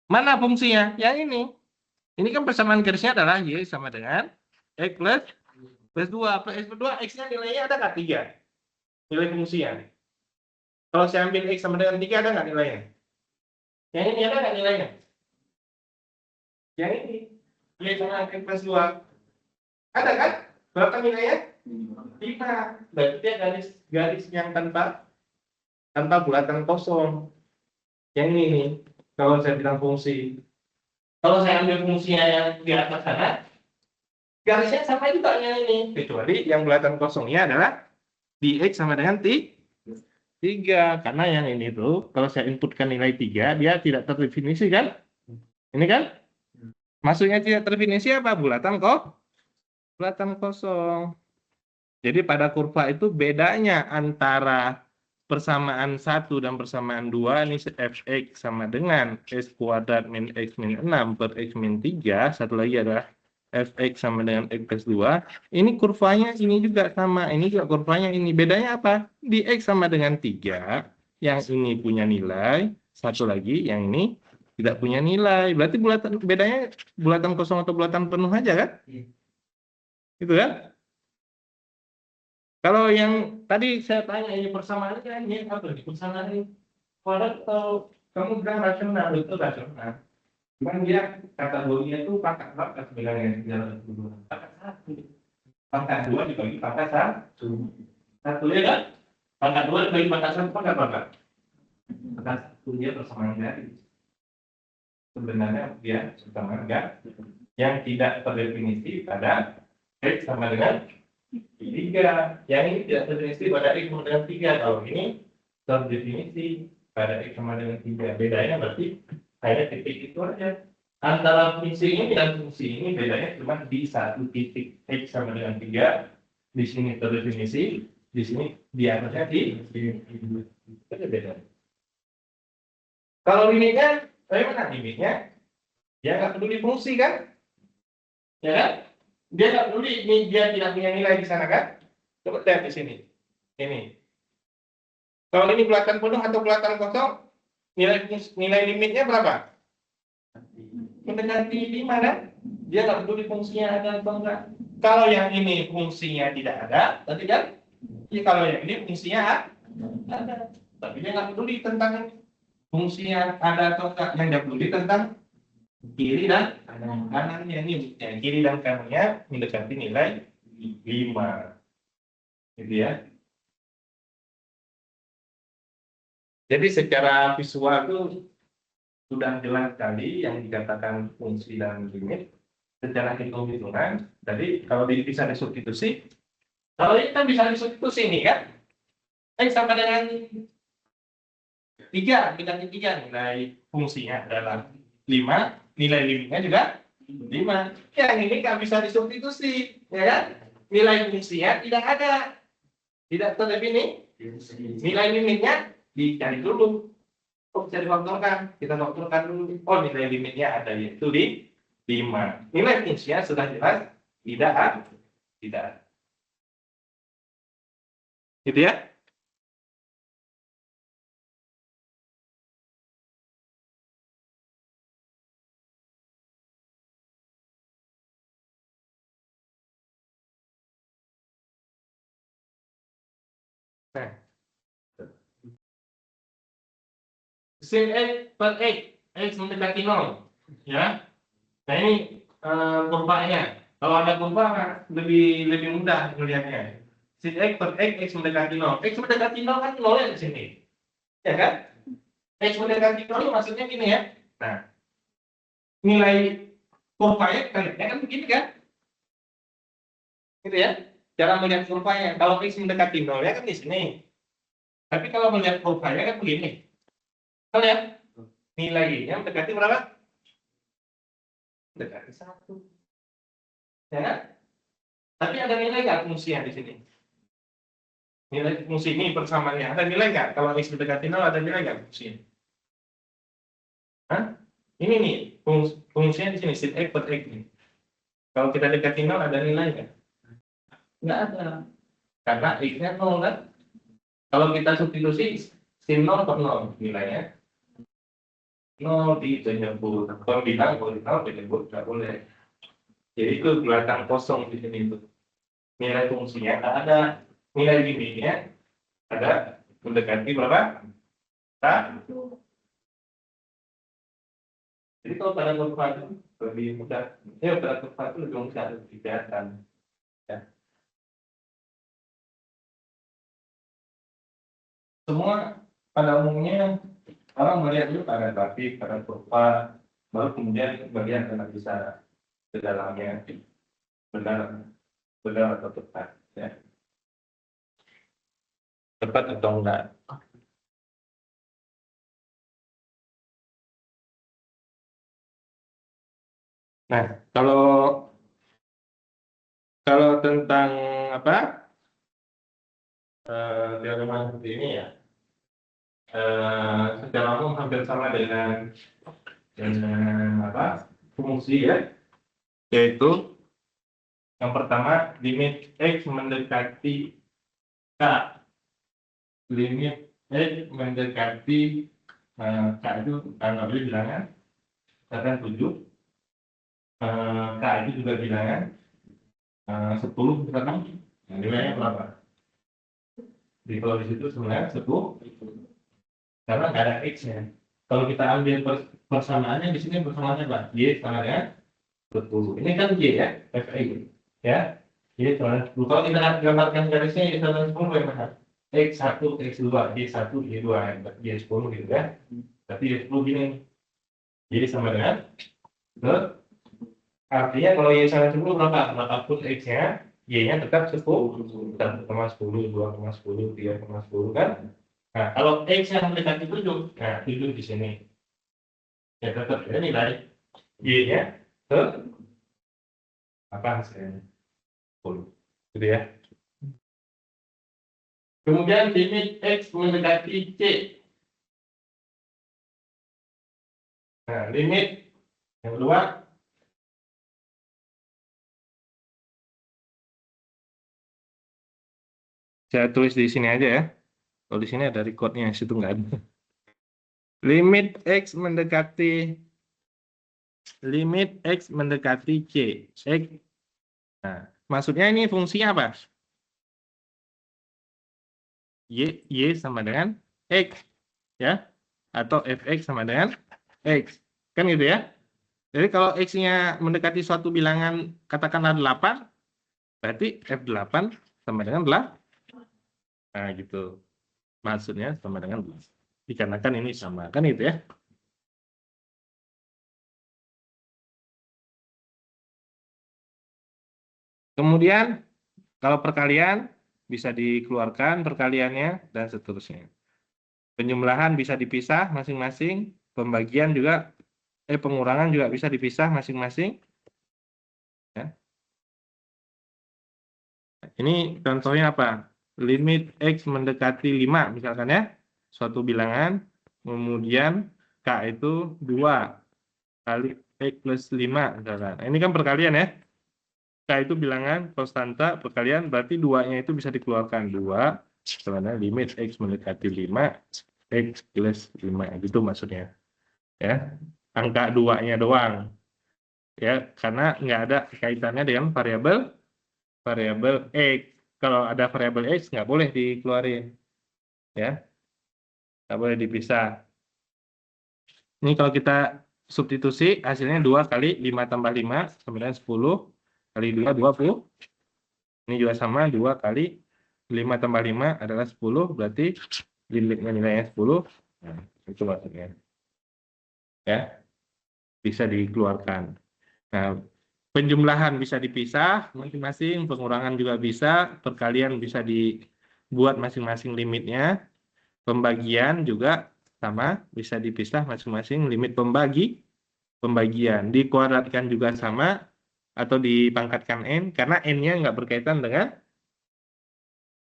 Mana fungsinya? Yang ini. Ini kan persamaan garisnya adalah Y sama dengan X plus 2. Plus X plus 2, X-nya nilainya ada nggak? 3. Nilai fungsinya. Kalau saya ambil X sama dengan 3, ada nggak nilainya? Yang ini ada nggak nilainya? Yang ini. Y sama X plus 2. Ada kan? Berapa nilainya? 5. Berarti dia garis yang tanpa bulatan kosong. Yang ini nih. Kalau saya bilang fungsi. Kalau saya ambil fungsinya yang di atas sana, garisnya sama juga yang ini. Kecuali yang bulatan kosongnya adalah di X sama dengan 3. Karena yang ini tuh, kalau saya inputkan nilai 3, dia tidak terdefinisi kan? Ini kan? Maksudnya tidak terdefinisi apa? Bulatan kosong. Jadi pada kurva itu bedanya antara persamaan 1 dan persamaan 2, ini fx sama dengan x kuadrat min x min 6 per x min 3, satu lagi adalah fx sama dengan x plus 2, ini kurvanya ini juga sama, ini juga kurvanya ini. Bedanya apa? Di x sama dengan 3, yang ini punya nilai, satu lagi yang ini tidak punya nilai. Berarti bedanya bulatan kosong atau bulatan penuh aja kan? Gitu kan? Kalau yang tadi saya tanya ini persamaannya ini apa nih? Persamaan ini kuadrat atau kamu bilang rasional, itu rasional. Cuman dia kategorinya itu pangkat berapa sebenarnya dalam dua? Pangkat 1. Pangkat 2 dibagi pangkat 1. Satu ya kan? Pangkat 2 dibagi pangkat 1 pangkat berapa? Pangkat 1 dia persamaan garis. Sebenarnya dia persamaan garis yang tidak terdefinisi pada X sama dengan 3. Yang ini tidak terdefinisi pada X sama dengan 3. Kalau ini terdefinisi pada X sama dengan 3. Bedanya berarti hanya titik itu aja. Antara fungsi ini dan fungsi ini bedanya cuma di satu titik. X sama dengan 3. Di sini terdefinisi. Di sini di atasnya di sini. Itu aja bedanya. Kalau limitnya, bagaimana limitnya? Dia nggak peduli fungsi kan? Ya kan? Dia nggak peduli, ini dia tidak punya nilai di sana kan? Coba lihat di sini. Ini. Kalau ini bulatan penuh atau bulatan kosong, nilai limitnya berapa? Mendekati 5 kan? Dia nggak peduli fungsinya ada atau enggak. Kalau yang ini fungsinya tidak ada, tadi kan? Ya, kalau yang ini fungsinya ada. Tapi dia nggak peduli tentang fungsinya ada atau enggak. Yang dia peduli tentang kiri dan kanannya. Ini yang kiri dan kanannya mendekati nilai 5. Gitu ya. Jadi secara visual itu sudah jelas sekali yang dikatakan fungsi dan limit secara hitung-hitungan. Jadi kalau bisa disubstitusi, kalau ini kan bisa disubstitusi ini kan? Sama dengan 3, bidang 3 nilai fungsinya adalah 5, nilai limitnya juga 5. Yang ini nggak bisa disubstitusi, ya kan? Nilai fungsinya tidak ada, tidak terdefinisi. Nilai limitnya dicari dulu. Oh, bisa difaktorkan. Kita faktorkan dulu. Oh, nilai limitnya ada, yaitu di 5. Nilai fungsinya sudah jelas tidak ada. Tidak ada. Gitu ya? Nah, sin X per X mendekati 0. Ya. Nah, ini kurvanya. Kalau ada kurva lebih mudah melihatnya. Sin X per X mendekati 0. X mendekati 0 kan 0 di sini. Ya kan? X mendekati 0 maksudnya gini ya. Nah, nilai kurvanya kita lihatnya kan begini kan? Gitu ya. Cara melihat kurvanya. Kalau X mendekati 0 ya kan di sini. Tapi kalau melihat kurvanya kan begini. Kita lihat nilainya mendekati berapa? Mendekati 1. Ya kan? Tapi ada nilai nggak fungsinya di sini? Nilai fungsi ini persamaannya ada nilai nggak? Kalau X mendekati 0 ada nilai nggak fungsinya? Hah? Ini nih fungsinya di sini sin X per X nih. Kalau kita dekati 0 ada nilai nggak? Nggak ada. Karena X-nya 0 kan? Kalau kita substitusi sin 0 per 0 nilainya 0 dijemput. Kalau bilang kalau dijemput nggak boleh. Jadi itu belakang kosong di sini itu. Nilai fungsinya nggak ada, nilai limitnya ada mendekati berapa? Satu. Jadi kalau pada kurva itu lebih mudah. Ya pada kurva itu lebih mudah lebih kelihatan. Ya. Semua pada umumnya orang melihat dulu pada grafik, pada kurva, baru kemudian melihat analisa ke dalamnya benar benar atau tepat. Ya. Tepat atau enggak. Nah, kalau tentang apa teorema seperti ini ya, secara umum hampir sama dengan apa fungsi ya, yaitu yang pertama limit x mendekati k, limit x mendekati k itu anggap bilangan misalkan 7, k itu juga bilangan 10 misalkan, nah, nilainya berapa? Di kalau di situ sebenarnya 10 karena nggak ada x-nya. Kalau kita ambil persamaannya di sini persamaannya apa? Y sama dengan 10. Ini kan Y ya, Fi ya. Y sama dengan 10. Kalau kita gambarkan garisnya Y sama dengan 10 bagaimana? X1, X2, Y1, Y2, Y10 gitu ya. Tapi Y10 gini. Jadi sama dengan artinya kalau Y sama 10 berapa? Berapapun X-nya, Y-nya tetap 10. 1,10, 2,10, 3,10 kan? Nah, kalau X yang mendekati 7, nah 7 di sini. Ya tetap ya nilai Y-nya ke apa hasilnya? 10. Gitu ya. Kemudian limit X mendekati C. Nah, limit yang kedua saya tulis di sini aja ya. Kalau di sini ada recordnya, situ nggak ada. Limit X mendekati C. X. Nah, maksudnya ini fungsinya apa? Y sama dengan X. Ya. Atau Fx sama dengan X. Kan gitu ya. Jadi kalau X-nya mendekati suatu bilangan katakanlah 8, berarti F8 sama dengan 8. Nah, gitu. Maksudnya sama dengan 8. Dikarenakan ini sama. Kan gitu ya. Kemudian kalau perkalian bisa dikeluarkan perkaliannya dan seterusnya. Penjumlahan bisa dipisah masing-masing, pembagian juga pengurangan juga bisa dipisah masing-masing. Ya. Ini contohnya apa? Limit X mendekati 5 misalkan ya. Suatu bilangan, kemudian K itu 2 kali X plus 5 misalkan. Nah, ini kan perkalian ya. K itu bilangan konstanta perkalian, berarti 2-nya itu bisa dikeluarkan. 2 sebenarnya limit X mendekati 5, X plus 5. Gitu maksudnya. Ya, angka 2-nya doang. Ya, karena nggak ada kaitannya dengan variabel X. Kalau ada variabel X nggak boleh dikeluarin. Ya, nggak boleh dipisah. Ini kalau kita substitusi, hasilnya 2 kali 5 tambah 5, sama dengan 10, kali 2, 20. Ini juga sama, 2 kali 5 tambah 5 adalah 10, berarti limitnya nilainya 10. Nah, itu maksudnya. Ya, bisa dikeluarkan. Nah, penjumlahan bisa dipisah masing-masing, pengurangan juga bisa, perkalian bisa dibuat masing-masing limitnya, pembagian juga sama, bisa dipisah masing-masing limit pembagian, dikuadratkan juga sama, atau dipangkatkan N, karena N-nya nggak berkaitan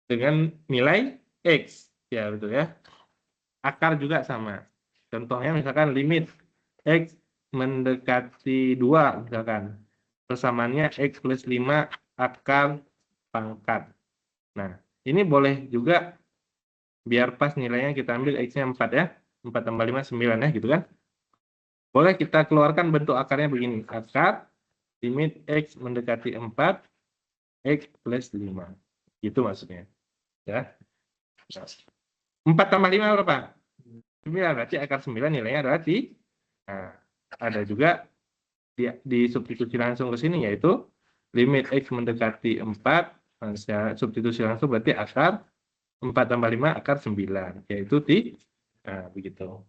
dengan nilai X. Ya, betul ya. Akar juga sama. Contohnya misalkan limit X mendekati 2, misalkan. Persamaannya X plus 5 akar pangkat. Nah, ini boleh juga biar pas nilainya kita ambil X-nya 4 ya. 4 tambah 5, 9 ya, gitu kan. boleh kita keluarkan bentuk akarnya begini. Akar limit X mendekati 4, X plus 5. Itu maksudnya. Ya. 4 tambah 5 berapa? 9, berarti akar 9 nilainya adalah di. Nah, ada juga di substitusi langsung ke sini, yaitu limit X mendekati 4, saya substitusi langsung berarti akar 4 tambah 5 akar 9, yaitu di. Nah, begitu.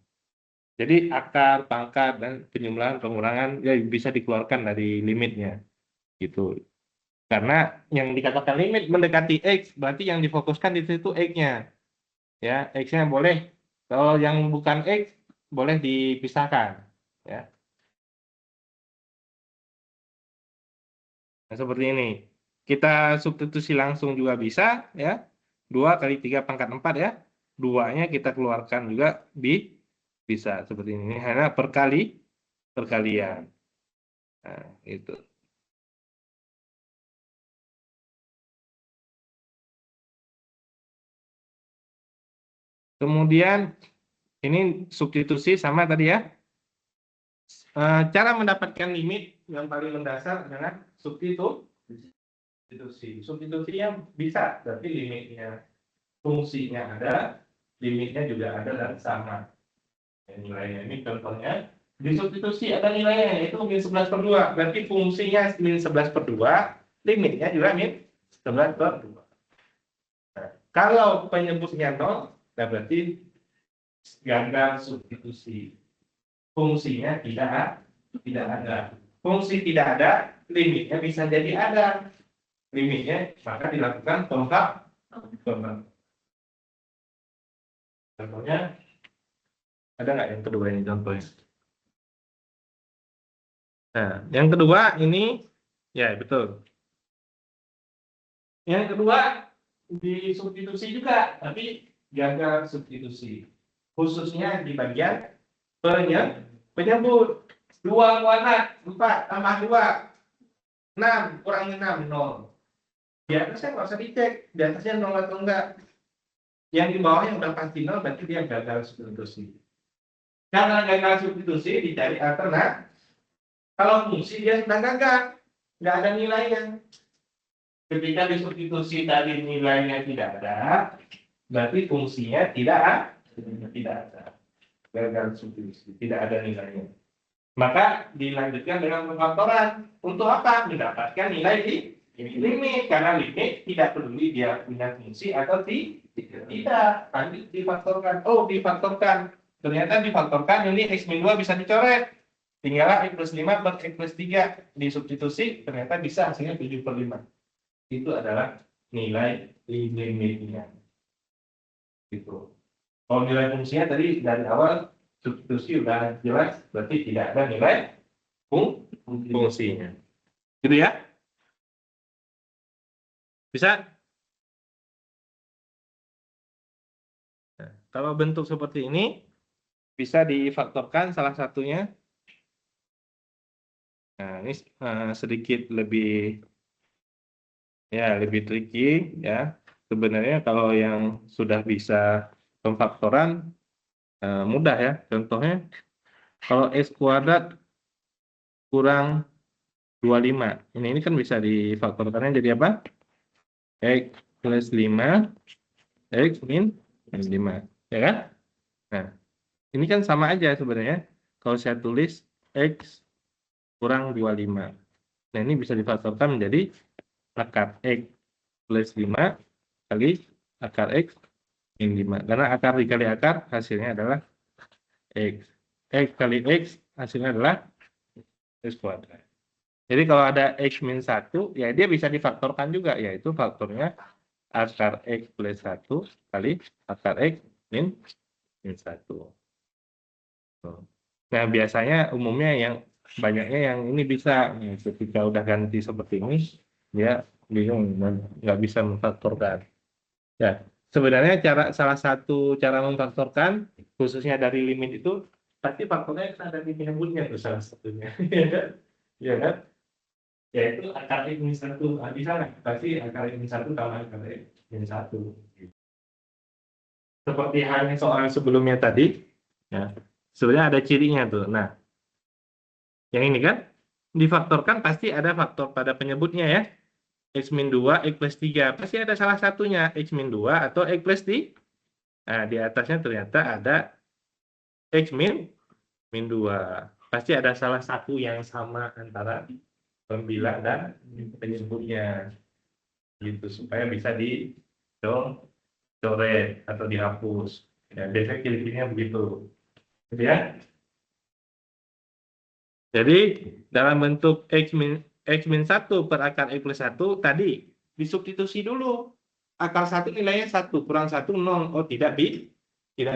Jadi akar, pangkat, dan penjumlahan, pengurangan ya bisa dikeluarkan dari limitnya. Gitu. Karena yang dikatakan limit mendekati X, berarti yang difokuskan di situ X-nya. Ya, X-nya boleh. Kalau yang bukan X, boleh dipisahkan. Ya. Nah, seperti ini. Kita substitusi langsung juga bisa. Ya. 2 kali 3 pangkat 4 ya. 2-nya kita keluarkan juga bisa. Seperti ini. Hanya perkalian. Nah, itu. Kemudian ini substitusi sama tadi ya. Cara mendapatkan limit yang paling mendasar dengan substitusi. Substitusinya bisa, berarti limitnya fungsinya ada, limitnya juga ada dan sama. Nilainya ini contohnya di substitusi ada nilainya yaitu min 11/2. Berarti fungsinya min 11/2, limitnya juga min 11/2. Nah, kalau penyebutnya 0, nah berarti gagal substitusi. Fungsinya tidak ada. Fungsi tidak ada, limitnya bisa jadi ada. Limitnya maka dilakukan tongkat. Contohnya ada nggak yang kedua ini contohnya? Nah, yang kedua ini ya betul. Yang kedua disubstitusi juga, tapi gagal substitusi. Khususnya di bagian penyebut. 2 kuadrat 4 tambah 2 6 kurangi 6 0. Di atasnya nggak usah dicek, di atasnya 0 atau enggak. Yang di bawahnya udah pasti 0, berarti dia gagal substitusi. Karena gagal substitusi dicari alternatif. Kalau fungsi dia sudah gagal, nggak ada nilainya. Ketika disubstitusi tadi nilainya tidak ada, berarti fungsinya tidak ada. Gagal substitusi, tidak ada nilainya. Maka dilanjutkan dengan pemfaktoran. Untuk apa? Mendapatkan nilai di limit. Karena limit tidak peduli dia punya fungsi atau tidak. Lanjut difaktorkan. Oh, difaktorkan. Ternyata difaktorkan ini X min 2 bisa dicoret. Tinggallah X plus 5 per X plus 3. Disubstitusi ternyata bisa hasilnya 7/5. Itu adalah nilai limitnya. Gitu. Kalau nilai fungsinya tadi dari awal substitusi udah jelas, berarti tidak ada nilai fungsinya. Gitu ya? Bisa? Nah, kalau bentuk seperti ini, bisa difaktorkan salah satunya. Nah, ini sedikit lebih tricky ya. Sebenarnya kalau yang sudah bisa pemfaktoran mudah ya. Contohnya kalau X kuadrat kurang 25. Ini kan bisa difaktorkannya jadi apa? X plus 5 X min 5. Ya kan? Nah, ini kan sama aja sebenarnya. Kalau saya tulis X kurang 25. Nah, ini bisa difaktorkan menjadi akar X plus 5 kali akar X min 5. Karena akar dikali akar hasilnya adalah X. X kali X hasilnya adalah X kuadrat. Jadi kalau ada X min 1, ya dia bisa difaktorkan juga, yaitu faktornya akar X plus 1 kali akar X min 1. Nah, biasanya umumnya yang banyaknya yang ini bisa. Nah, ketika udah ganti seperti ini, dia bingung dan nggak bisa memfaktorkan. Ya, sebenarnya salah satu cara memfaktorkan, khususnya dari limit itu, pasti faktornya ada di penyebutnya tuh salah satunya. Ya kan? Yaitu akar X min 1. Di sana pasti akar X min 1 tambah akar X min 1. Seperti halnya soal sebelumnya tadi, ya, sebenarnya ada cirinya tuh. Nah, Yang ini kan, difaktorkan pasti ada faktor pada penyebutnya ya. X min 2, X plus 3. Pasti ada salah satunya, X min 2 atau X plus 3. Nah, di atasnya ternyata ada X min 2. Pasti ada salah satu yang sama antara pembilang dan penyebutnya. Gitu, supaya bisa dicoret atau dihapus. Ya, biasanya ciri-cirinya begitu. Gitu ya. Jadi, dalam bentuk X min 1 per akar X plus 1, tadi disubstitusi dulu. Akar 1 nilainya 1, kurang 1, 0. Oh, tidak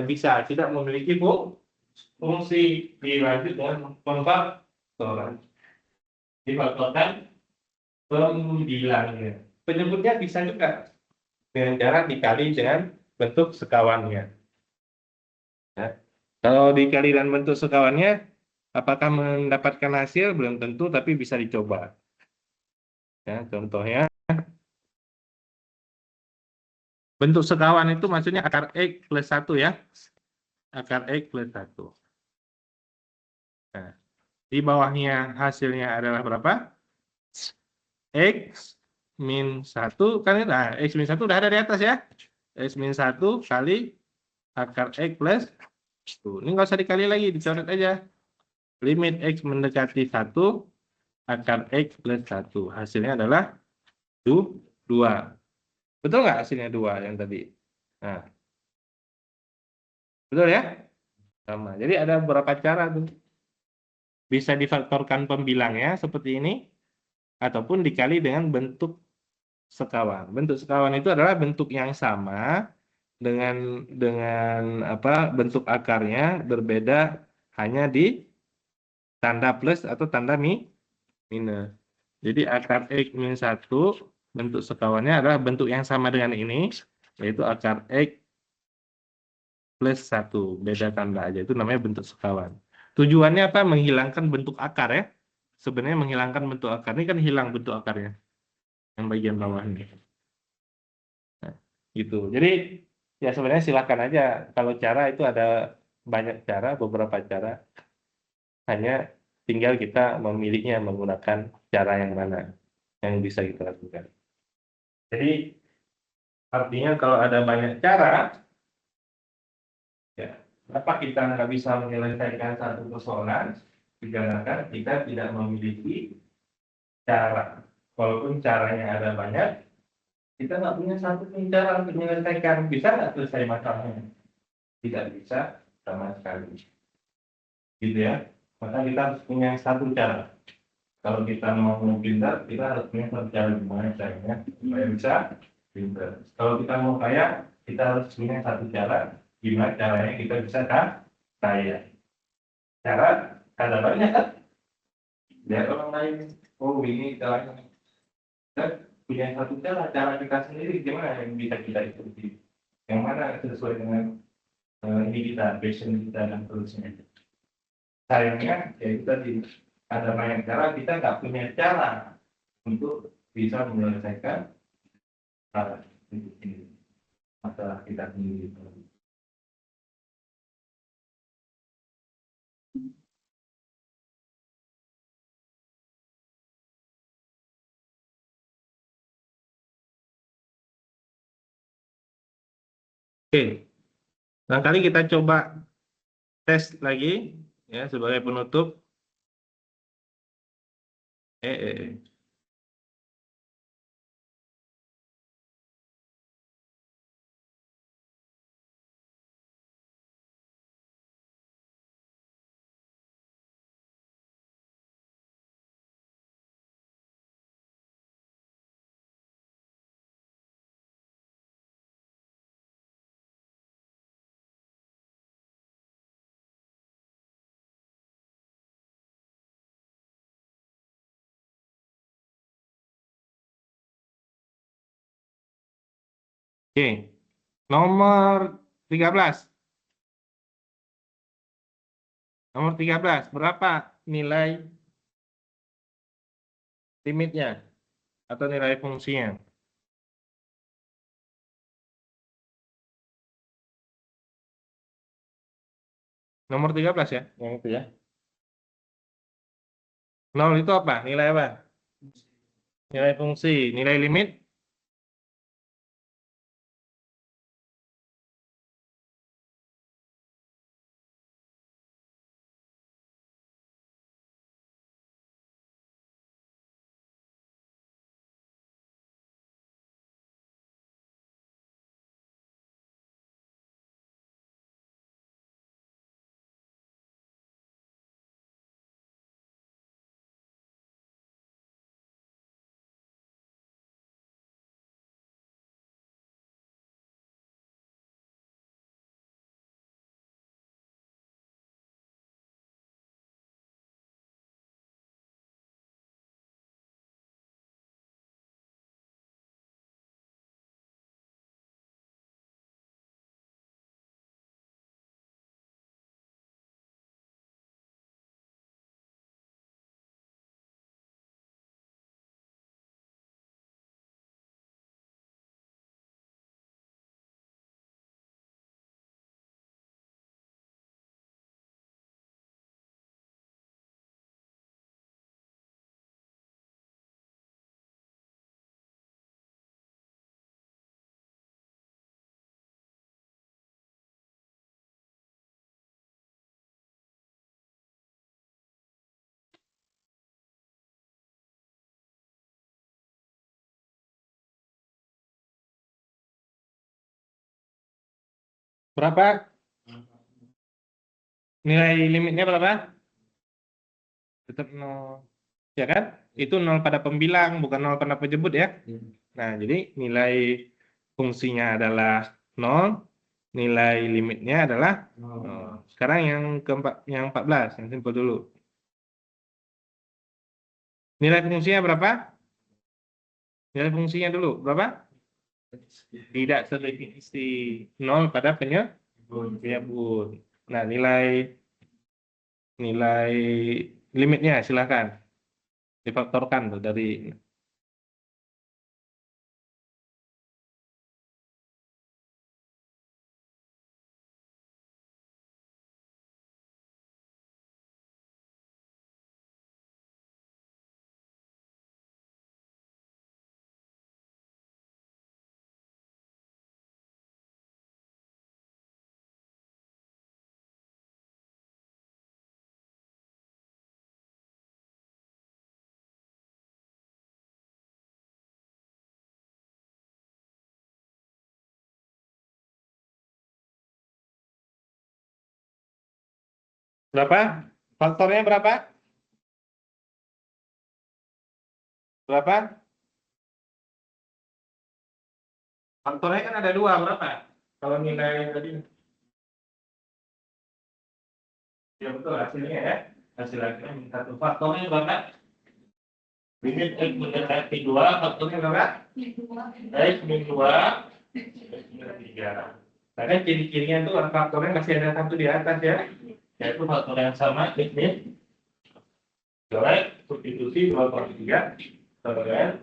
bisa. Tidak memiliki fungsi. Dilanjut dengan pemfaktoran. Difaktorkan pembilangnya. Penyebutnya bisa juga dengan cara dikali dengan bentuk sekawannya. Ya. Kalau dikali dengan bentuk sekawannya, apakah mendapatkan hasil? Belum tentu, tapi bisa dicoba. Ya, contohnya, bentuk sekawan itu maksudnya akar X plus 1 ya. Akar X plus 1. Nah, di bawahnya hasilnya adalah berapa? X min 1. Kan ini, nah, X min 1 udah ada di atas ya. X min 1 kali akar X plus 1. Ini nggak usah dikali lagi, dicoret aja. Limit X mendekati 1, akar X plus 1. Hasilnya adalah 2. Betul nggak hasilnya 2 yang tadi? Nah, betul ya? Sama. Jadi ada beberapa cara tuh. Bisa difaktorkan pembilangnya seperti ini, ataupun dikali dengan bentuk sekawan. Bentuk sekawan itu adalah bentuk yang sama dengan apa bentuk akarnya berbeda hanya di tanda plus atau tanda minus. Jadi akar X min 1 bentuk sekawannya adalah bentuk yang sama dengan ini, yaitu akar X plus 1. Beda tanda aja, itu namanya bentuk sekawan. Tujuannya apa? Menghilangkan bentuk akar ya. Sebenarnya menghilangkan bentuk akar. Ini kan hilang bentuk akarnya. Yang bagian bawah ini. Nah, gitu. Jadi ya sebenarnya silakan aja. Kalau cara itu ada banyak cara, beberapa cara. Hanya tinggal kita memilihnya menggunakan cara yang mana yang bisa kita lakukan. Jadi artinya kalau ada banyak cara, ya, kenapa kita nggak bisa menyelesaikan satu persoalan? Dikarenakan kita tidak memiliki cara. Walaupun caranya ada banyak, kita nggak punya satu pun cara untuk menyelesaikan. Bisa nggak selesai masalahnya? Tidak bisa sama sekali. Gitu ya. Maka kita harus punya satu cara. Kalau kita mau pintar, kita harus punya satu cara gimana caranya supaya bisa pintar. Kalau kita mau kaya, kita harus punya satu cara gimana caranya kita bisa kaya. Cara ada banyak kan? Lihat orang lain, oh ini caranya. Kita punya satu cara kita sendiri gimana yang bisa kita ikuti. Yang mana sesuai dengan ini kita, passion kita dan terusnya. Sayangnya, ya itu tadi ada banyak cara, kita nggak punya cara untuk bisa menyelesaikan ini, masalah kita sendiri. Oke, barangkali kita coba tes lagi ya sebagai penutup. Eh, eh, eh. Oke, nomor 13. Nomor 13, berapa nilai limitnya atau nilai fungsinya? Nomor 13 ya, yang itu ya. Nol itu apa? Nilai apa? Nilai fungsi. Nilai limit? Berapa? Nilai limitnya berapa? Tetap nol. Ya kan? Itu nol pada pembilang, bukan nol pada penjemput ya. Nah, jadi nilai fungsinya adalah nol, nilai limitnya adalah nol. Sekarang yang keempat, yang 14, yang simpel dulu. Nilai fungsinya berapa? Nilai fungsinya dulu berapa? Tidak sedefinisi nol pada penyebut. Nah, nilai nilai limitnya silakan difaktorkan tuh dari berapa? Faktornya berapa? Berapa? Faktornya kan ada dua, berapa? Kalau nilai tadi, ya betul hasilnya ya. Hasil akhirnya satu. Faktornya berapa? Limit X mendekati 2, faktornya berapa? X min 2, X min 3. Nah kan ciri-cirinya tuh faktornya masih ada satu di atas ya. Yaitu faktor yang sama, X min 2, substitusi 2/3, kemudian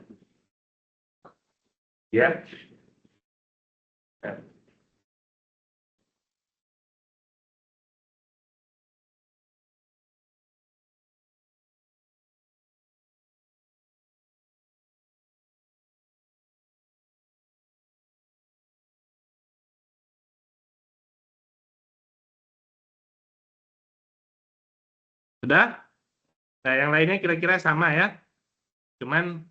ya. Sudah? Nah, yang lainnya kira-kira sama ya. Cuman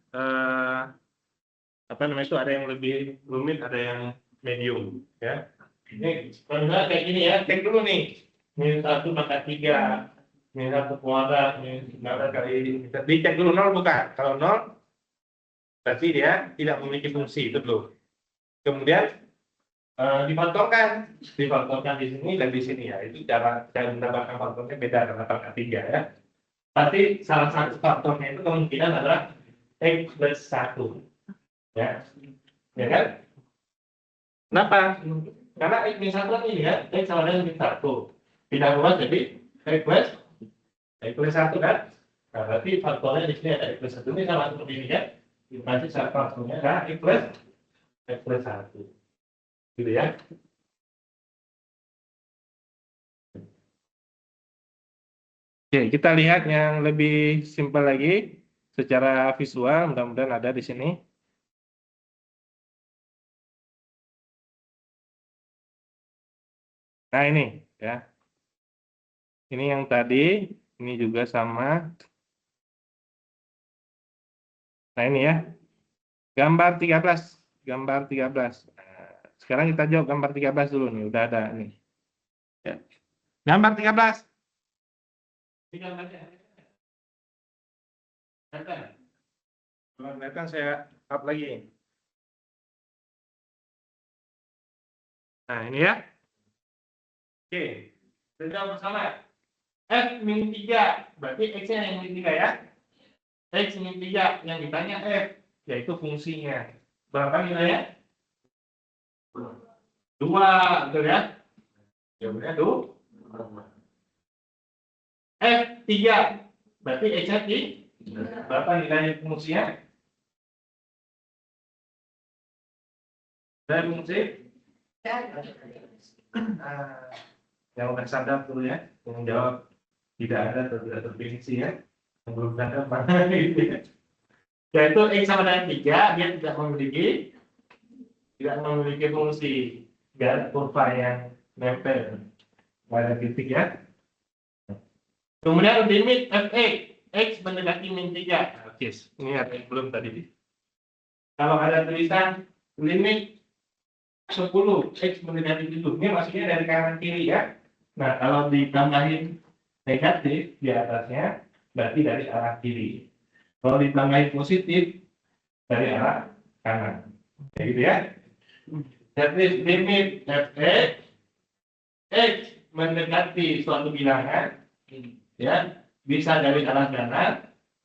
apa namanya itu ada yang lebih rumit, ada yang medium ya. Ini kalau kayak gini ya, cek dulu nih. -1/3, -1 kuadrat, -9 kali, dicek dulu nol bukan. Kalau nol berarti dia tidak memiliki fungsi itu dulu. Kemudian difaktorkan di sini dan di sini ya. Itu cara mendapatkan faktornya beda dengan pangkat 3 ya. Pasti salah satu faktornya itu kemungkinan adalah X plus 1 ya. Ya kan? Kenapa? Karena X min 1 ini ya, X sama dengan min 1. Pindah rumah jadi X plus 1 kan? Nah, berarti faktornya di sini ada X plus 1 ini sama seperti ini ya. Berarti faktornya adalah X plus 1. Gitu ya. Oke, kita lihat yang lebih simpel lagi secara visual, mudah-mudahan ada di sini. Nah, ini ya. Ini yang tadi, ini juga sama. Nah, ini ya. Gambar 13, gambar 13. Nah, sekarang kita jawab gambar 13 dulu nih, udah ada nih. Ya. Gambar 13. Ini gambarnya. Kelihatan? Kalau kelihatan saya up lagi. Nah, ini ya. Oke. Kita jawab bersama. F min 3, berarti X-nya yang min 3 ya. X min 3, yang ditanya F, yaitu fungsinya. Berapa nilainya? 2, betul ya? Jawabannya 2. F3, berarti X-nya di berapa nilai fungsinya? Dari fungsi? Yang udah sadar dulu ya, yang jawab tidak ada atau tidak terdefinisi ya. Yang belum sadar mana gitu ya. Yaitu X sama dengan 3, dia tidak memiliki fungsi garis kurva yang nempel pada titik ya. Kemudian limit Fx, X mendekati min 3. Oke, ini ada yang belum tadi. Kalau ada tulisan limit 10, X mendekati 7, ini maksudnya dari kanan kiri ya. Nah, kalau ditambahin negatif di atasnya, berarti dari arah kiri. Kalau ditambahin positif, dari arah kanan. Kayak gitu ya. Jadi limit Fx, X mendekati suatu bilangan, ya, bisa dari arah kanan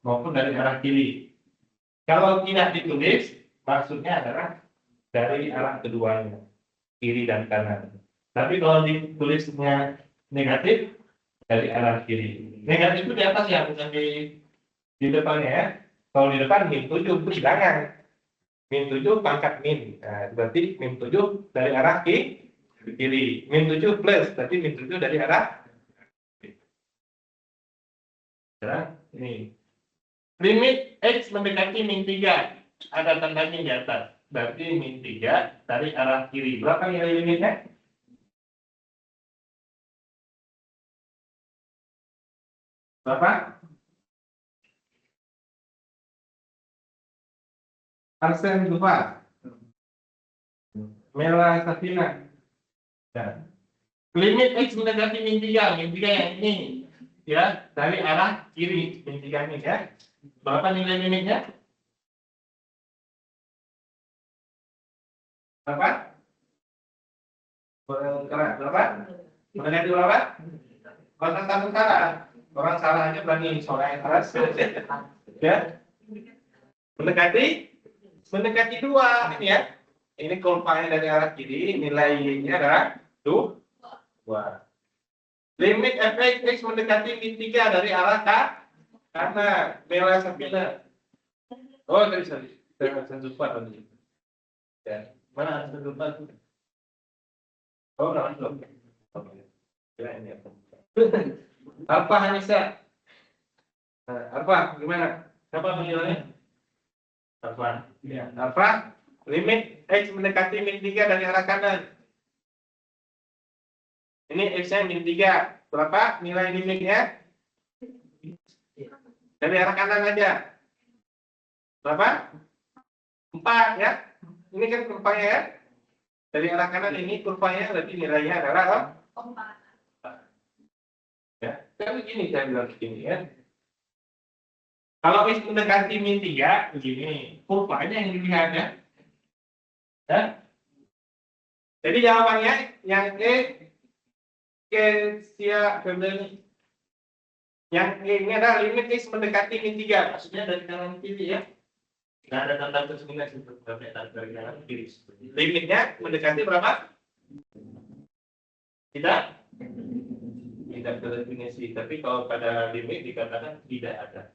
maupun dari arah kiri. Kalau tidak ditulis, maksudnya adalah dari arah keduanya, kiri dan kanan. Tapi kalau ditulisnya negatif, dari arah kiri. Negatif itu di atas ya, bukan di depannya ya. Kalau di depan min 7 itu bilangan. Min 7 pangkat min. Nah, berarti min 7 dari arah kiri. Min 7 plus, berarti min 7 dari arah sekarang ini. Limit X mendekati min 3. Ada tandanya di atas. Berarti min 3 dari arah kiri. Berapa nilai limitnya? Berapa? Arsen Dufar. Mela Safina. Ya. Limit X mendekati min 3. Min 3 yang ini. Ya, dari arah kiri. Min 3 ini ya. Berapa nilai limitnya? Berapa? Berapa? Mendekati berapa? Orang takut salah. Orang salah aja berani soalnya keras. Ya. Mendekati 2 ini ya. Ini kurvanya dari arah kiri, nilainya adalah 2. Limit Fx X mendekati min 3 dari arah kanan. Bela Sabina. Oh, sorry. Saya lupa tadi. Ya. Mana ada lupa? Oh, belum. Ya, ini apa? Apa Hanisa? Apa? Gimana? Siapa panggilannya? Apa? Ya. Apa? Limit X mendekati min 3 dari arah kanan. Ini X-nya min 3. Berapa nilai limitnya? Dari arah kanan aja. Berapa? 4 ya. Ini kan kurvanya ya. Dari arah kanan ini kurvanya, berarti nilainya adalah ya. Kan begini saya bilang begini ya. Kalau X mendekati min 3, begini. Kurvanya yang dilihat ya. Ya. Jadi jawabannya yang siap ini. Yang ini adalah limit X mendekati min 3. Maksudnya dari kanan kiri ya. Nggak ada tanda tersembunyi untuk dari kanan kiri. Limitnya mendekati berapa? Tidak terdefinisi. Tapi kalau pada limit dikatakan tidak ada.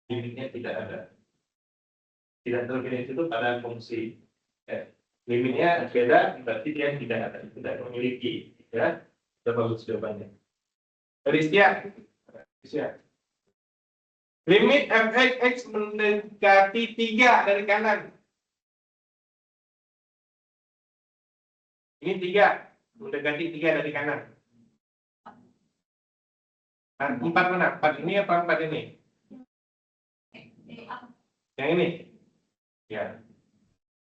Limitnya tidak ada. Tidak terdefinisi itu pada fungsi. Limitnya beda, berarti dia tidak memiliki. Ya, sudah bagus jawabannya. Dari setiap Bisa. Limit f(x) mendekati 3 dari kanan. Ini 3, mendekati 3 dari kanan. 4 mana? 4 ini apa 4 ini? Yang ini? Ya.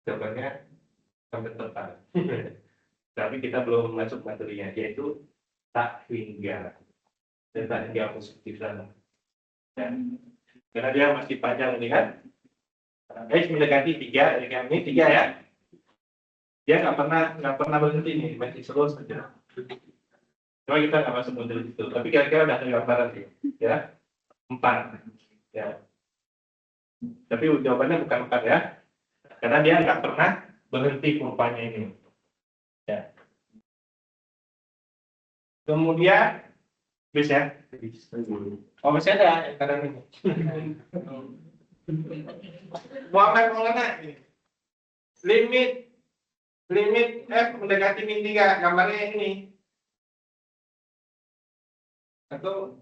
Jawabannya sampai tepat. Tapi kita belum masuk materinya, yaitu tak hingga. Dan tak hingga positif sana. Ya. Karena dia masih panjang ini kan. X mendekati 3, dari kanan ini 3 ya. Dia nggak pernah berhenti nih, masih terus saja. Cuma kita nggak masuk model itu, tapi kira-kira udah ada gambaran sih, ya 4, ya. Tapi jawabannya bukan 4 ya, karena dia nggak pernah berhenti kurvanya ini. Ya. Kemudian bisa, oh masih ada yang kadang ini. Muhammad Maulana ini. Limit f mendekati min 3, gambarnya ini. Atau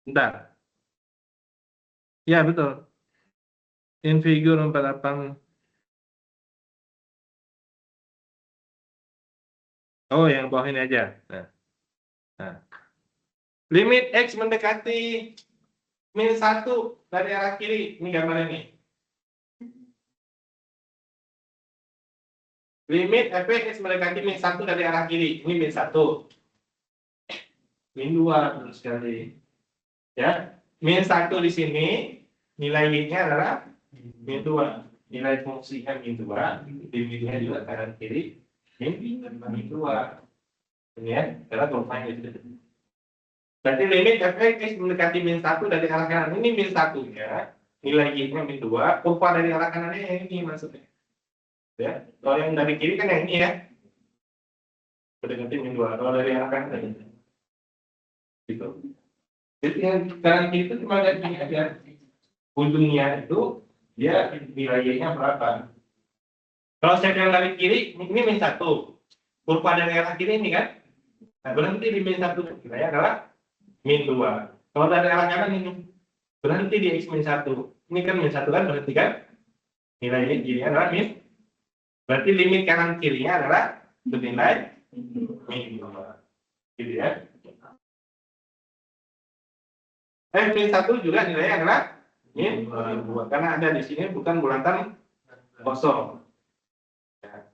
bentar. Ya betul. In figure 48. Oh, yang bawah ini aja. Nah. Limit x mendekati min 1 dari arah kiri. Ini gambar ini. Limit f(x) mendekati min 1 dari arah kiri. Ini min 1. Min 2 terus sekali. Ya. Min 1 di sini nilai y-nya adalah min 2. Nilai fungsinya min 2, limitnya juga kanan kiri min 2. Ini ya, karena kurvanya itu. Berarti limit f(x) mendekati min 1 dari arah kanan. Ini min 1 ya. Nilai y-nya min 2, kurva dari arah kanannya yang ini maksudnya. Ya, kalau yang dari kiri kan yang ini ya. Mendekati min 2. Kalau dari arah kanan ini. Gitu. Jadi yang kanan kiri itu cuma lihat ini aja. Ujungnya itu dia nilai y-nya berapa. Kalau saya yang dari kiri, ini min 1. Kurva dari arah kiri ini kan. Nah, berhenti di min 1. Nilainya adalah min 2. Kalau dari arah kanan ini, berhenti di x min 1. Ini kan min 1 kan, berhenti kan. Nilainya kirinya adalah min. Berarti limit kanan kirinya adalah bernilai min 2. Gitu ya. Min 1 juga nilainya adalah min 2. Karena ada di sini bukan bulatan kosong. Ya.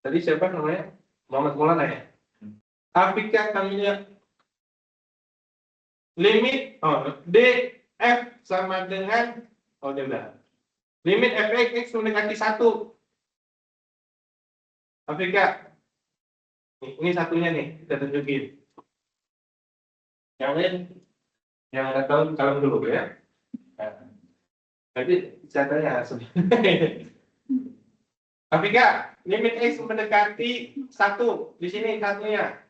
Tadi siapa namanya? Muhammad Maulana ya? Apakah kami lihat limit df sama dengan limit f(x) mendekati 1. Apakah ini satunya nih kita tunjukin. Yang lain yang nggak tahu kalau dulu ya. Jadi saya tanya apakah limit x mendekati 1 di sini satunya?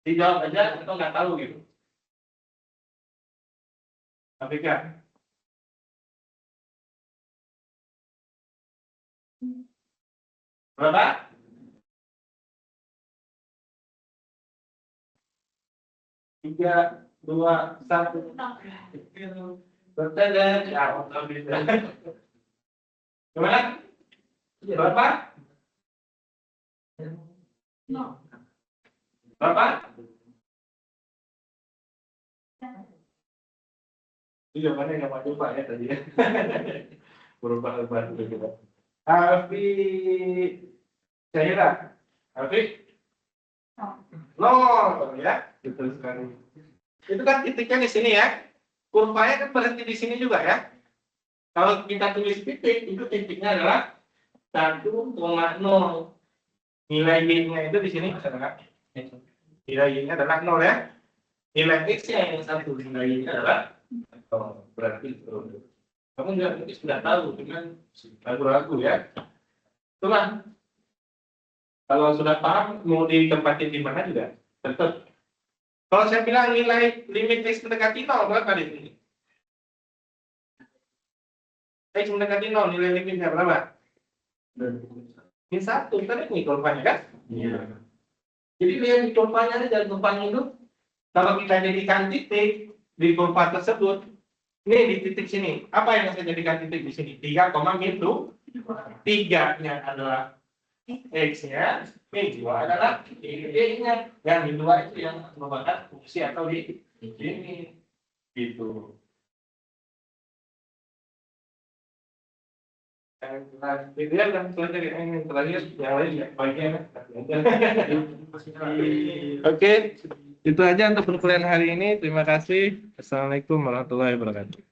Dijawab aja atau nggak tahu gitu. Apakah? Berapa? 3, 2, 1. Bertanya, ya, gimana? Berapa? Berapa? Itu jawabannya nggak mau coba ya tadi ya. Berubah-ubah dulu kita. Alfi, Syahira. Alfi? 0 ya. Betul sekali. Itu kan titiknya di sini ya. Kurvanya kan berhenti di sini juga ya. Kalau kita tulis titik, itu titiknya adalah 1,0. Nilai y-nya itu di sini adalah nilai y-nya adalah 0 ya. Nilai x-nya yang 1, nilai y-nya adalah 0. Berarti itu. Kamu juga mungkin sudah tahu, cuman ragu-ragu ya. Itulah. Kalau sudah paham, mau ditempatin di mana juga tetap. Kalau saya bilang nilai limit x mendekati 0, berapa di sini? X mendekati 0, nilai limitnya berapa? Ini satu, kan ini kurvanya kan? Iya. Jadi lihat di kurvanya aja, dan kurvanya itu kalau kita jadikan titik di kurva tersebut, ini di titik sini, apa yang saya jadikan titik di sini? 3, gitu. 3-nya adalah X-nya, Y adalah Y-nya. Yang di 2 itu yang merupakan fungsi atau di sini. Gitu. Yang terakhir, yang lain ya, bagian. Oke, itu aja untuk perkuliahan hari ini. Terima kasih. Assalamualaikum warahmatullahi wabarakatuh.